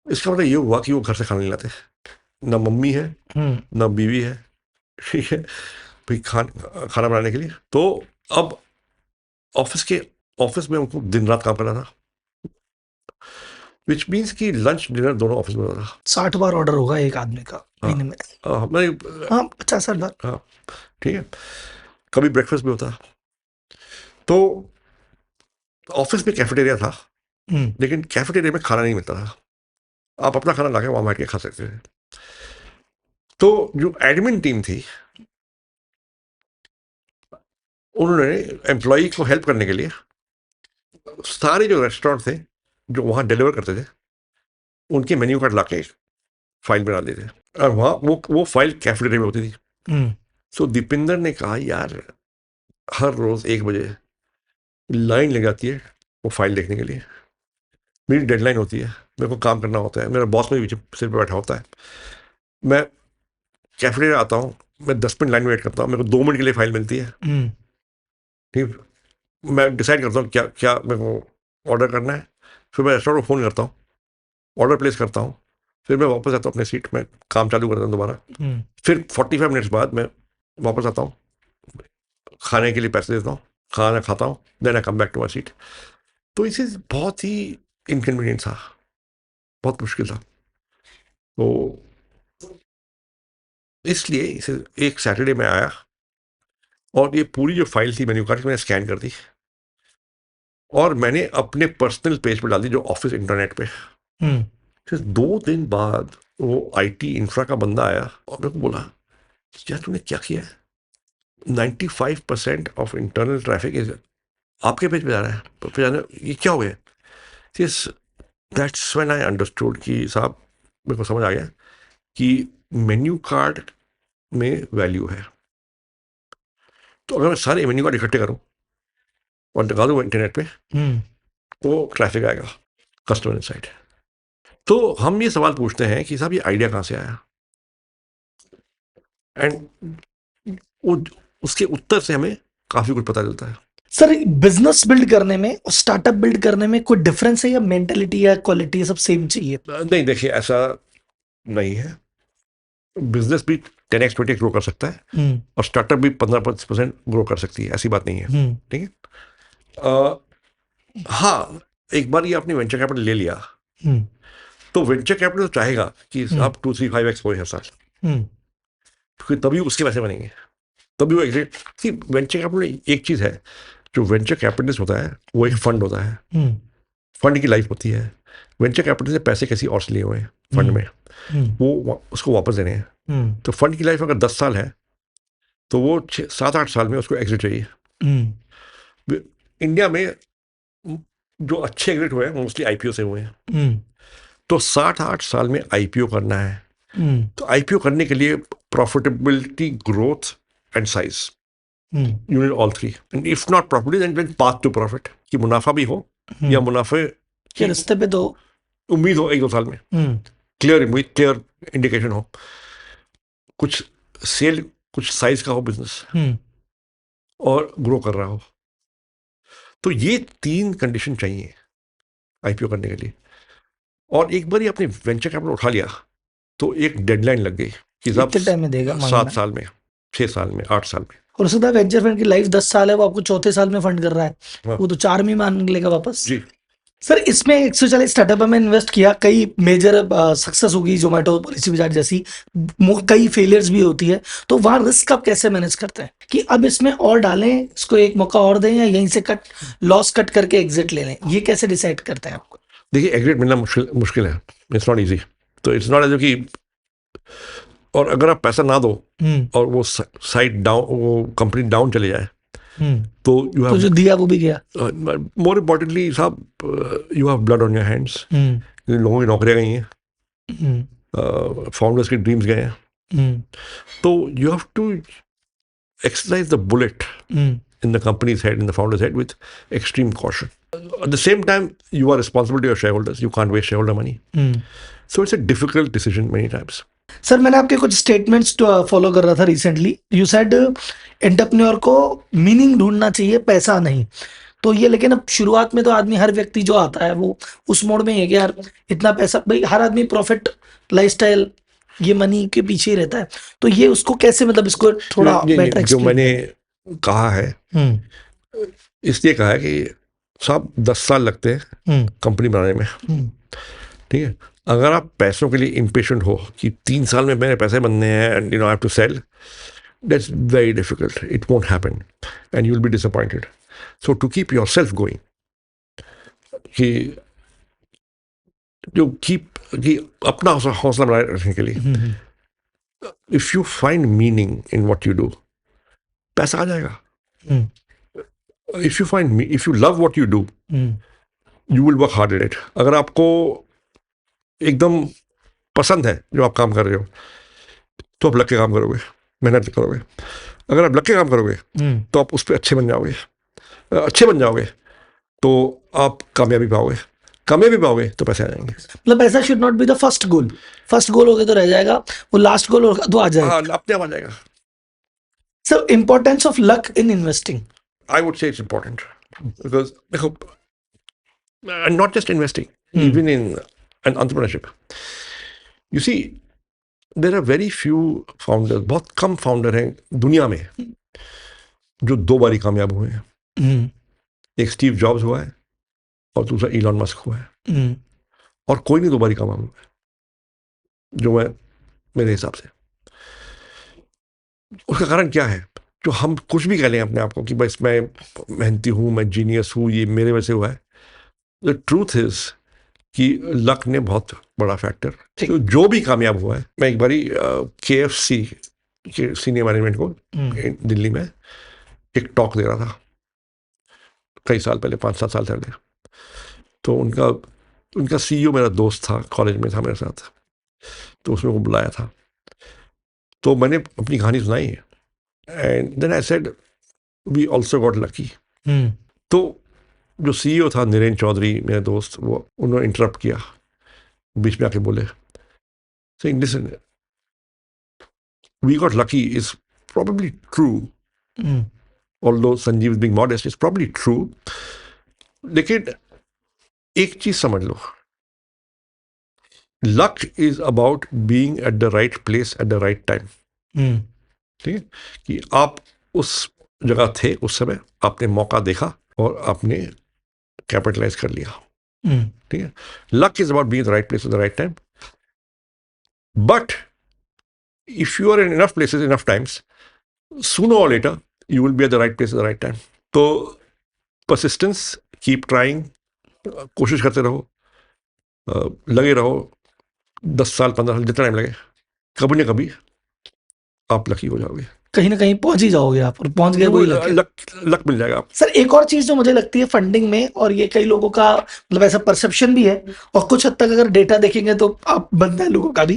इसका मतलब ये हुआ कि वो घर से खाना नहीं लाते, ना मम्मी है ना बीवी है, ठीक है भाई, खाना बनाने के लिए। तो अब ऑफिस में उनको दिन रात काम करना था, विच मीन्स कि लंच डिनर दोनों ऑफिस में होता था। 60 बार ऑर्डर होगा एक आदमी का महीने में। हाँ 50-60 बार। हाँ ठीक है, कभी ब्रेकफास्ट भी होता। तो ऑफिस में कैफेटेरिया था, लेकिन कैफेटेरिया में खाना नहीं मिलता था, आप अपना खाना लाके वहाँ बैठ के खा सकते थे। तो जो एडमिन टीम थी, उन्होंने एम्प्लॉई को हेल्प करने के लिए सारे जो रेस्टोरेंट थे जो वहाँ डिलीवर करते थे, उनके मेन्यू कार्ड लाके फाइल में डाल देते थे, और वहाँ वो फाइल कैफेटेरिया में होती थी। तो दीपिंदर ने कहा, यार हर रोज 1 बजे लाइन लग जाती है वो फाइल देखने के लिए, मेरी डेडलाइन होती है, मेरे को काम करना होता है, मेरा बॉस मेरे पीछे सिर पे बैठा होता है, मैं कैफेटेरिया आता हूँ, मैं 10 मिनट लाइन में वेट करता हूँ, मेरे को 2 मिनट के लिए फाइल मिलती है, ठीक, मैं डिसाइड करता हूँ क्या क्या मेरे को ऑर्डर करना है, फिर मैं रेस्टोरेंट को फ़ोन करता हूँ, ऑर्डर प्लेस करता हूँ, फिर मैं वापस आता हूँ अपने सीट में, काम चालू करता हूँ दोबारा, फिर 45 मिनट्स बाद मैं वापस आता हूँ, खाने के लिए पैसे देता हूँ, खाना खाता हूँ, then I come back to my seat. तो इसे बहुत ही इनकन्वीनियंट था, बहुत मुश्किल था। तो इसलिए इसे एक सैटरडे में आया और ये पूरी जो फाइल थी मेन्यू कार्ड की मैंने स्कैन कर दी और मैंने अपने पर्सनल पेज पर डाल दी, जो ऑफिस इंटरनेट पे। फिर 2 दिन बाद वो आईटी इंफ्रा का बंदा आया और मेरे को बोला, यार तूने क्या किया है, 95% ऑफ इंटरनल ट्रैफिक इज आपके पेज पे जा रहा है, तो फिर जाने ये क्या हो गया। दैट्स व्हेन आई अंडरस्टूड कि साहब मेरे को समझ आ गया कि मेन्यू कार्ड में वैल्यू है। तो अगर मैं सारे मेन्यू कार्ड इकट्ठे करूं और लगा दूं इंटरनेट पे, तो ट्रैफिक आएगा कस्टमर इनसाइट। तो हम ये सवाल पूछते हैं कि साहब ये आइडिया कहाँ से आया, एंड उसके उत्तर से हमें काफी कुछ पता चलता है। सर बिजनेस बिल्ड करने में और स्टार्टअप बिल्ड करने में कोई डिफरेंस है या मेंटालिटी या क्वालिटी सब सेम चाहिए? नहीं, देखिए ऐसा नहीं है, बिजनेस भी 10x 20x ग्रो कर सकता है और स्टार्टअप भी 15% ग्रो कर सकती है, ऐसी बात नहीं है, ठीक है। हाँ, एक बार ये आपने वेंचर कैपिटल ले लिया तो वेंचर कैपिटल तो चाहेगा कि आप 2-3-5x हो हर साल, क्योंकि तभी उसके पैसे बनेंगे, तभी वो एग्जिट। वेंचर कैपिटल एक चीज है, जो वेंचर कैपिटलिस्ट होता है वो एक फंड होता है, फंड की लाइफ होती है। वेंचर कैपिटल से पैसे किसी और से लिए हुए हैं फंड में, वो उसको वापस देने हैं। तो फंड की लाइफ अगर 10 साल है तो वो 7-8 साल में उसको एग्जिट चाहिए। इंडिया में जो अच्छे एग्जिट हुए हैं मोस्टली आईपीओ से हुए हैं, तो 7-8 साल में आईपीओ करना है, तो आईपीओ करने के लिए profitability, growth and size, you need all three. And if not profitable then path to profit, कि मुनाफा भी हो या मुनाफे के रास्ते पे तो उम्मीद हो 1-2 साल में, क्लियर इंडिकेशन हो, कुछ सेल, कुछ साइज का हो बिजनेस, और ग्रो कर रहा हो. तो ये 3 कंडीशन चाहिए आईपीओ करने के लिए. और एक बार ही आपने वेंचर कैपिटल उठा लिया तो एक डेडलाइन लग गई कि साहब कितने टाइम में देगा 7 साल में, 6 साल में, 8 साल में. और उसके बाद वेंचर फंड की लाइफ 10 साल है, वो आपको चौथे साल में फंड कर रहा है. हाँ. वो तो 4 में मान लेगा वापस. जी. सर इसमें 140 स्टार्टअप में इन्वेस्ट किया, कई मेजर सक्सेस होगी, जोमेटो, पॉलिसी बाजार जैसी, कई फेलियर्स भी होती है. तो वहाँ रिस्क आप कैसे मैनेज करते हैं कि अब इसमें और डालें, इसको एक मौका और दें, या यहीं से लॉस कट करके एग्जिट ले लें? ये कैसे डिसाइड करते हैं आपको? देखिए, एग्जिट मिलना मुश्किल है. It's not easy. तो इट्स नॉट एज कि, और अगर आप पैसा ना दो और वो साइड डाउन, वो कंपनी डाउन चले जाए, तो यू हैव, तो जो दिया वो भी गया. मोर इम्पोर्टेंटली साहब, you have blood on your hands. लोगों की नौकरियां गई हैं, फाउंडर्स के ड्रीम्स गए हैं. तो you have to exercise the bullet in the company's head, in the founder's head, with extreme caution. At the same time, you are responsible to your shareholders. You can't waste shareholder money. So it's a difficult decision many times. Sir मैंने आपके कुछ statements follow कर रहा था recently. You said entrepreneur को meaning ढूंढना चाहिए, पैसा नहीं. तो ये, लेकिन अब शुरुआत में तो आदमी, हर व्यक्ति जो आता है वो उस मोड में है कि यार इतना पैसा, भाई हर आदमी प्रॉफिट, लाइफस्टाइल, ये मनी के पीछे ही रहता है. तो ये उसको कैसे, मतलब इसको थोड़ा बेटर जो मैंने कहा है, इसलिए कहा है कि साहब 10 साल लगते हैं कंपनी बनाने में. ठीक है, अगर आप पैसों के लिए इम्पेशेंट हो कि 3 साल में मेरे पैसे बनने हैं and you know I have to sell, that's very difficult. It won't happen and you will be disappointed. So to keep yourself going, कि अपना हौसला बनाए रखने के लिए, if you find meaning in what you do, पैसा आ जाएगा. If you love what you do, you will work hard at it. अगर आपको एकदम पसंद है जो आप काम कर रहे हो, तो आप लग के काम करोगे, मेहनत करोगे. अगर आप लग के काम करोगे तो आप उस पर अच्छे बन जाओगे, तो आप कामयाबी पाओगे तो पैसे आ जाएंगे. मतलब पैसा should not be the first goal. First goal हो गया तो रह जाएगा, वो लास्ट गोल होगा तो आ जाएगा. हाँ, अपने आप आ जाएगा. Sir importance of luck in investing. I would say it's important because and not just investing, even in an entrepreneurship. You see, there are very few founders, बहुत कम फाउंडर हैं दुनिया में जो 2 बारी कामयाब हुए हैं. एक स्टीव जॉब्स हुआ है और दूसरा इलॉन मस्क हुआ है, और कोई नहीं 2 बारी कामयाब हुआ है जो मेरे हिसाब से. उसका कारण क्या है? जो हम कुछ भी कह लें अपने आप को कि बस मैं मेहनती हूँ, मैं जीनियस हूँ, ये मेरे वजह से हुआ है. द ट्रूथ इज कि लक ने बहुत बड़ा फैक्टर. तो जो भी कामयाब हुआ है, मैं एक बारी KFC के सीनियर मैनेजमेंट को दिल्ली में एक टॉक दे रहा था कई साल पहले, 5-7 साल पहले. तो उनका CEO मेरा दोस्त था, कॉलेज में था मेरे साथ, तो उसने को बुलाया था. तो मैंने अपनी कहानी सुनाई. And then I said, we also got lucky. तो जो CEO था नीरेन चौधरी, मेरे दोस्त, वो उन्होंने इंटरप्ट किया, बीच में आके बोले, saying, listen, we got lucky is probably true. Although Sanjeev is being modest, it's probably true. लेकिन एक चीज समझ लो, luck is about being at the right place at the right time. ठीक है, कि आप उस जगह थे, उस समय आपने मौका देखा और आपने कैपिटलाइज कर लिया. ठीक है, luck is about being the right place at the right time. But if you are in enough places enough times, sooner or later you will be at the right place at the right time. तो persistence, keep trying, कोशिश करते रहो, लगे रहो, 10 साल 15 साल जितना time लगे, कभी ना कभी आप लकी हो जाओगे, कहीं ना कहीं पहुंच ही जाओगे आप, और पहुंच गए वही लक मिल जाएगा. सर एक और चीज जो मुझे लगती है फंडिंग में, और ये कई लोगों का मतलब ऐसा परसेप्शन भी है, और कुछ हद तक अगर डेटा देखेंगे तो आप बनता है लोगों का भी,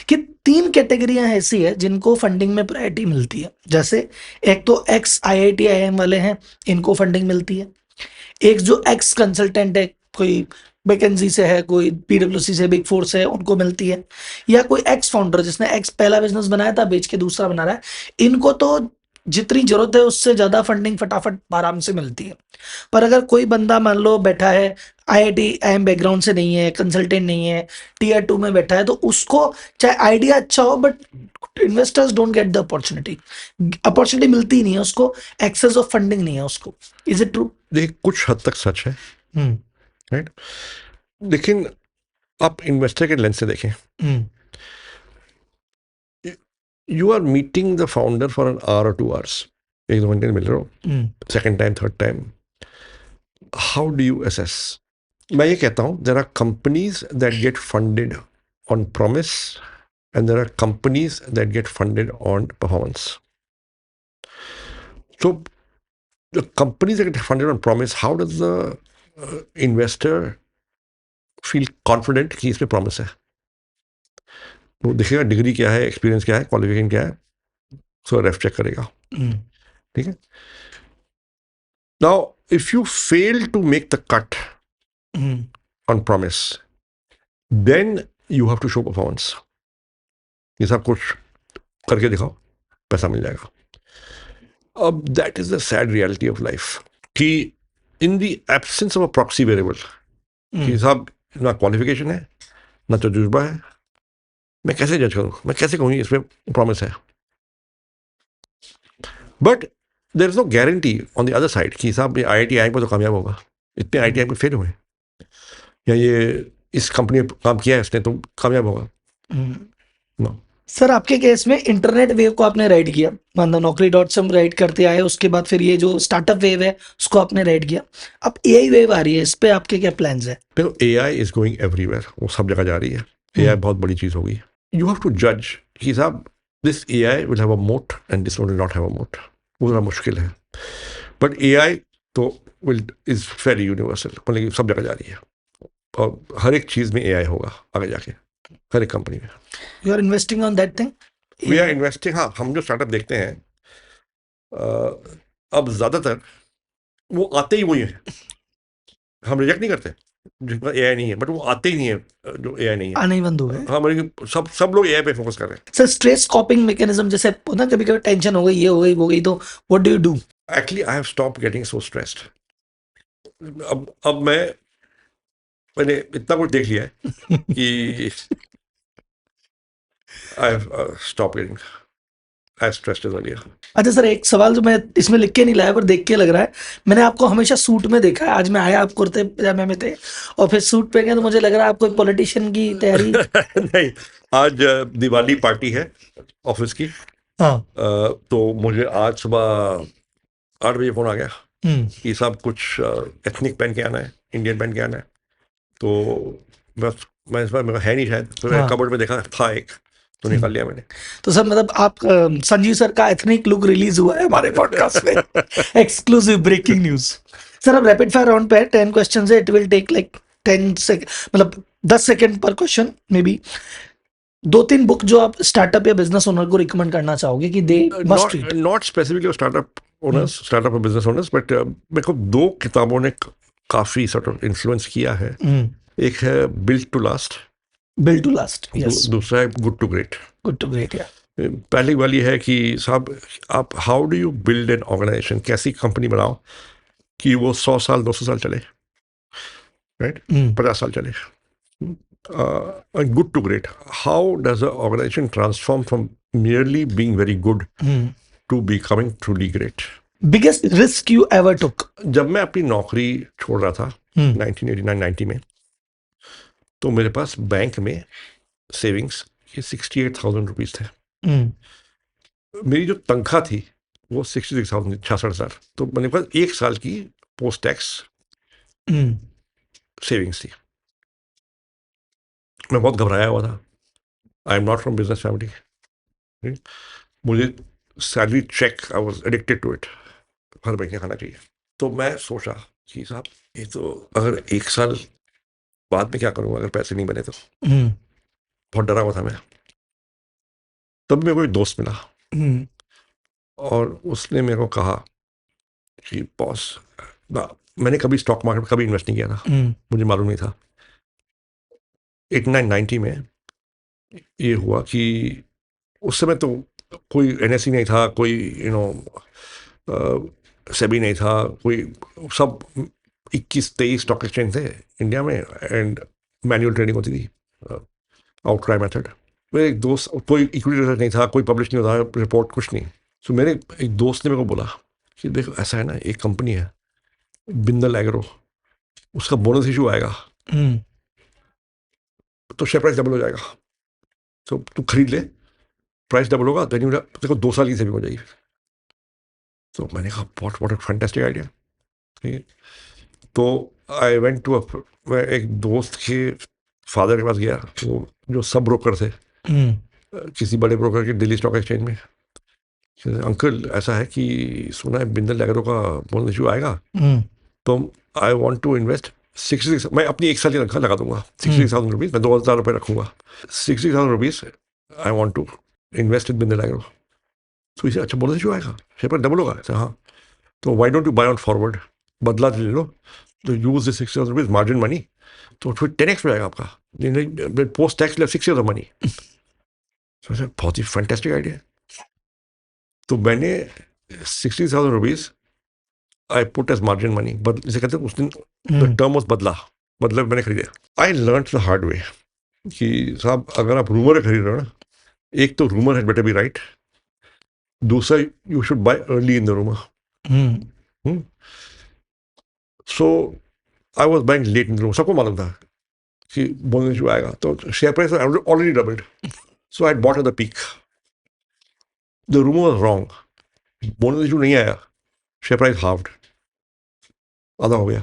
कि 3 कैटेगरियां ऐसी है जिनको फंडिंग में प्रायोरिटी मिलती है। जैसे एक तो एक्स IIT IIM वाले हैं, इनको फंडिंग मिलती है। एक जो एक्स कंसल्टेंट है, कोई मैकेंजी से है, कोई PwC से, बिग फोर से है, उनको मिलती है। या कोई एक्स फाउंडर जिसने एक्स पहला बिजनेस बनाया था, बेच के दूसरा बना रहा है, इनको तो जितनी जरूरत है उससे ज्यादा फंडिंग फटाफट आराम से मिलती है। पर अगर कोई बंदा मान लो बैठा है, IIT IIM बैकग्राउंड से नहीं है, कंसल्टेंट नहीं है, Tier 2 में बैठा है, तो उसको चाहे आइडिया अच्छा हो but investors don't get the opportunity मिलती ही नहीं है उसको, एक्सेस ऑफ फंडिंग नहीं है उसको। Is it true? देखिए, कुछ हद तक सच है, राइट, लेकिन आप इन्वेस्टर के लेंस से देखें। You are meeting the founder for an hour और 2 hours, 1-2 घंटे मिल रहे हो, second time third time, how do you assess? मैं ये कहता हूँ, there are companies that get funded on promise and there are companies that get funded on performance. So the companies that get funded on promise, how does the investor feel confident कि इसमें promise है? वो देखेगा degree क्या है, experience क्या है, qualification क्या है, सो रेफ चेक करेगा, ठीक है। Now if you fail to make the cut on promise, then you have to show performance. ये सब कुछ करके दिखाओ, पैसा मिल जाएगा। अब that is the sad reality of life कि in the absence of a proxy variable, कि साहब ना क्वालिफिकेशन है ना तजुर्बा है, मैं कैसे जज करूं, मैं कैसे कहूँ इसमें प्रॉमिस है? But there is no guarantee on the other side कि साहब ये IIT IIM पर तो कामयाब होगा, इतने IIT IIM पर फेल हुए, या ये इस कंपनी में काम किया है इसने तो कामयाब होगा। नो सर, आपके केस में इंटरनेट वेव को आपने राइड किया, मतलब नौकरी से हम राइड करते आए, उसके बाद फिर ये जो स्टार्टअप वेव है उसको आपने राइड किया, अब AI वेव आ रही है, इस पे आपके क्या प्लान्स है? देखो, AI इज गोइंग एवरीवेयर, वो सब जगह जा रही है। AI बहुत बड़ी चीज होगी। यू हैव टू जज कि साहब this AI will have a moat and this will not have a moat, वो जरा मुश्किल है। बट AI तो विल इज वेरी यूनिवर्सल, मतलब सब जगह जा रही है, और हर एक चीज में AI होगा आगे जाके, हर एक कंपनी में। You are investing on that thing? We are investing. हाँ, हम जो स्टार्टअप देखते हैं, अब ज्यादातर वो आते ही वही हैं, हम रिजेक्ट नहीं करते जिनका AI नहीं है, बट वो आते ही नहीं है जो AI नहीं है, आने ही बंद हो गए। हाँ, मतलब सब लोग AI पे फोकस कर रहे हैं। सर, स्ट्रेस कॉपिंग मैकेनिज्म जैसे होता है, कभी कभी टेंशन हो गई, ये हो गई, वो हो गई, तो what do you do? Actually I have stop getting so stressed. अब मैंने इतना कुछ देख लिया है कि I have stop getting as stressed as earlier. अच्छा सर, एक सवाल जो मैं इसमें लिख के नहीं लाया पर देख के लग रहा है, मैंने आपको हमेशा सूट में देखा है, आज मैं आया आप कुर्ते पजामे में थे और फिर सूट पहन के, तो मुझे लग रहा है आप कोई पॉलिटिशियन की तैयारी। नहीं, आज दिवाली पार्टी है ऑफिस की। हाँ। तो मुझे आज सुबह 8 बजे फोन आ गया कि सब कुछ एथनिक पहन के आना है, इंडियन पहन के आना है। तो बस मैं इस बार मेरा है नहीं शायद, तो मैंने कबर्ड में देखा था एक, तो निकाल लिया मैंने। तो सर मतलब आप संजीव सर का एथनिक लुक रिलीज हुआ है हमारे पॉडकास्ट में, एक्सक्लूसिव ब्रेकिंग न्यूज। सर अब रैपिड फायर राउंड पे है, 10 क्वेश्चंस है, it will take like 10 second, मतलब 10 सेकंड पर क्वेश्चन मे बी। 2-3 बुक जो आप स्टार्टअप या बिजनेस ओनर को रिकमेंड करना चाहोगे कि they must read? Not specifically startup owners, startup और बिजनेस ओनर्स, बट मेरे को 2 किताबों ने काफी सॉर्ट ऑफ इन्फ्लुएंस किया है। एक है बिल्ड टू लास्ट, यस। दूसरा है good to great. Good to great, yeah. पहली वाली है कि साहब आप how do you build an organisation, कैसी कंपनी बनाओ कि वो 100 साल 200 साल चले, राइट, 50 साल चले। Good to great, how does a organisation transform from merely being very good to becoming truly great. Biggest risk you ever took? जब मैं अपनी नौकरी छोड़ रहा था 1989-90 में, तो मेरे पास बैंक में सेविंग्स के 68,000 रुपीज थे। मेरी जो तनख्वाह थी वो 66,000, 66,000, तो मेरे पास 1 साल की पोस्ट टैक्स सेविंग्स थी। मैं बहुत घबराया हुआ था, I am not from business family, मुझे salary cheque, I was addicted to it, हर महीने खाना चाहिए। तो मैं सोचा कि साहब ये तो अगर 1 साल बाद में क्या करूँगा अगर पैसे नहीं बने तो। बहुत डरा हुआ था मैं। तब मेरे को एक दोस्त मिला हम्म, और उसने मेरे को कहा कि बॉस, मैंने कभी स्टॉक मार्केट में कभी इन्वेस्ट नहीं किया था, हम्म, मुझे मालूम नहीं था। 8990 में ये हुआ कि उस समय तो कोई एनएसई नहीं था, कोई सेबी नहीं था, कोई सब 21-23 स्टॉक एक्सचेंज थे इंडिया में, एंड मैनुअल ट्रेडिंग होती थी, आउटक्राई मेथड। मेरे एक दोस्त, कोई इक्विटी रिसर्च नहीं था, कोई पब्लिश नहीं होता रिपोर्ट, कुछ नहीं। तो मेरे एक दोस्त ने मेरे को बोला कि देखो ऐसा है ना, एक कंपनी है बिंदल एग्रो, उसका बोनस इशू आएगा हम्म, तो शेयर प्राइस डबल हो जाएगा, तो तू खरीद ले, प्राइस डबल होगा, देन देखो 2 साल की सेविंग हो जाएगी। तो मैंने कहा व्हाट अ फैंटास्टिक आइडिया। ठीक है, तो आई वेंट टू मैं एक दोस्त के फादर के पास गया, वो जो सब ब्रोकर थे हम्म, किसी बड़े ब्रोकर के दिल्ली स्टॉक एक्सचेंज में। अंकल ऐसा है कि सुना है बिंदल एग्रो का बोनस इशू आएगा, हम्म, तो आई वॉन्ट टू इन्वेस्ट 66, मैं अपनी 1 साल की तनख्वाह लगा दूंगा, 60,000 रुपीज़, मैं 2,000 रुपये रखूंगा, 60,000 rupees I want to invest in Bindal Agro. तो इसे अच्छा बोनस इशू आएगा, शेयर पर डबल होगा। अच्छा हाँ, तो why don't you buy on forward, बदला ले लो, तो use the 60,000 rupees margin money, तो फिर 10x हो जाएगा आपका, पोस्ट टैक्स 6 ईयर मनी। बहुत ही फैंटेस्टिक आइडिया। तो मैंने 60,000 rupees I put as margin money, जिसे कहते हैं उस दिन द टर्म वॉज बदला, मतलब मैंने खरीदा। I learn the hard way कि साहब अगर आप रूमर खरीद रहे हो ना, एक तो rumour had better be right, दूसरा you should buy early in the rumour. So I was buying late in the rumour, सबको मालूम था कि बोनस इशू आएगा, तो share price already doubled, so I bought at the peak. The rumour was wrong, bonus issue नहीं आया, share price halved, आधा हो गया।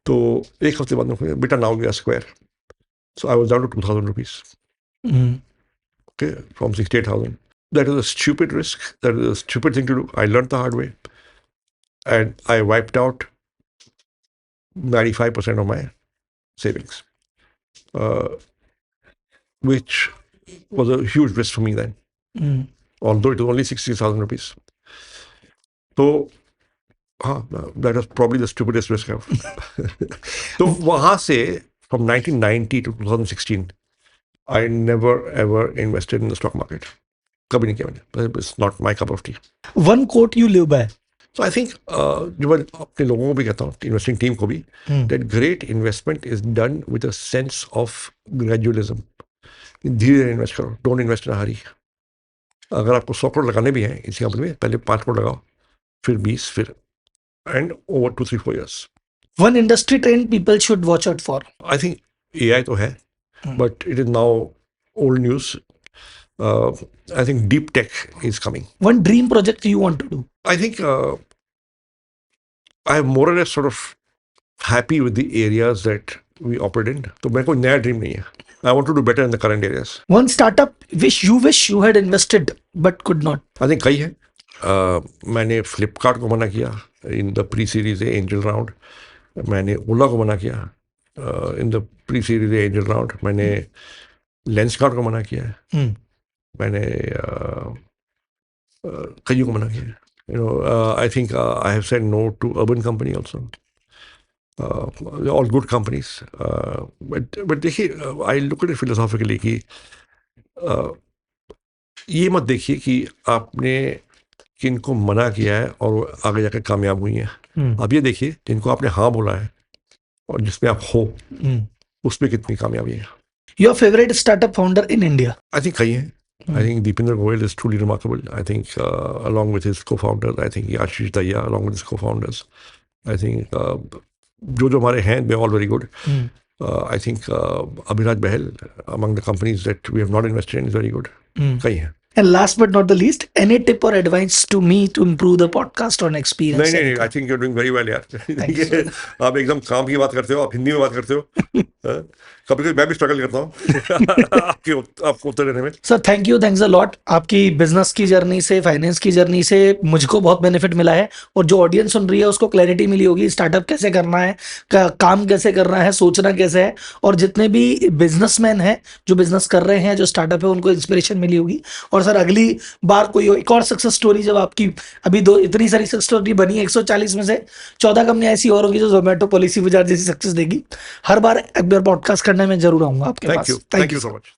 तो एक हफ्ते बाद में बेटा नाउ गया square, so I was down to 2,000 rupees, okay, from 68,000. That is a stupid risk. That is a stupid thing to do. I learned the hard way, and I wiped out 95% of my savings, uh, which was a huge risk for me then, although it was only 60,000 rupees. So, that was probably the stupidest risk ever. So, वहाँ से from 1990 to 2016, I never ever invested in the stock market. कभी नहीं किया मैंने, it's not my cup of tea. One quote you live by. So I think जो मैं अपने लोगों को भी कहता हूँ, इन्वेस्टिंग टीम को भी, that great investment is done with a sense of gradualism. धीरे धीरे इन्वेस्ट करो, डोंट इन्वेस्ट इन अ हरी। अगर आपको 100 करोड़ लगाने भी हैं इसी कंपनी में, पहले 5 करोड़ लगाओ, फिर 20, फिर and over 2-3-4 years. One industry trend people should watch out for. I think AI तो है, but it is now old news. I think deep tech is coming. One dream project you want to do. I think I am more or less sort of happy with the areas that we operate in. तो मेरे को नया dream नहीं है. I want to do better in the current areas. One startup wish you had invested but could not. I think कई है. मैंने फ्लिपकार्ट को मना किया in the pre-series A angel round. मैंने ओला को मना किया in the pre-series A angel round. मैंने लेंसकार्ट को मना किया है. मैंने कईयों को मना किया है. I think I have said no to Urban Company also. All good companies. But देखिए, I look at it philosophically कि ये मत देखिए कि आपने किनको मना किया है और वो आगे जाकर कामयाब हुई हैं. आप ये देखिए जिनको आपने हाँ बोला है और जिसमें आप हो उसमें कितनी कामयाबी है. Your favorite startup founder in India? I think कई हैं. I think Deepinder Goyal is truly remarkable. I think along with his co-founders, I think Ashish Daya along with his co-founders, I think जो हमारे हैं, they're all very good. I think Abhiraj Bahel among the companies that we have not invested in is very good. कई हैं. And last but not the least, any tip or advice to me to improve the podcast on experience? नहीं, I think you're doing very well यार. आप एकदम काम की बात करते हो, आप हिंदी में बात करते हो. कभी कभी मैं भी स्ट्रगल करता हूँ आपको उत्तर देने में. Sir thanks a lot. आपकी बिजनेस की जर्नी से, फाइनेंस की जर्नी से मुझको बहुत बेनिफिट मिला है, और जो ऑडियंस सुन रही है उसको क्लैरिटी मिली होगी स्टार्टअप कैसे करना है, काम कैसे करना है, सोचना कैसे है. और जितने भी बिजनेसमैन हैं जो बिजनेस कर रहे हैं, जो स्टार्टअप है, उनको इंस्पिरेशन मिली होगी. और सर अगली बार कोई एक और सक्सेस स्टोरी, जब आपकी अभी दो इतनी सारी सक्सेस स्टोरी बनी है, 140 में से 14 कंपनी ऐसी और होगी जो जोमेटो पॉलिसी बाजार जैसी सक्सेस देगी। हर बार एक बार पॉडकास्ट करने में जरूर आऊंगा आपके पास। Thank you so much.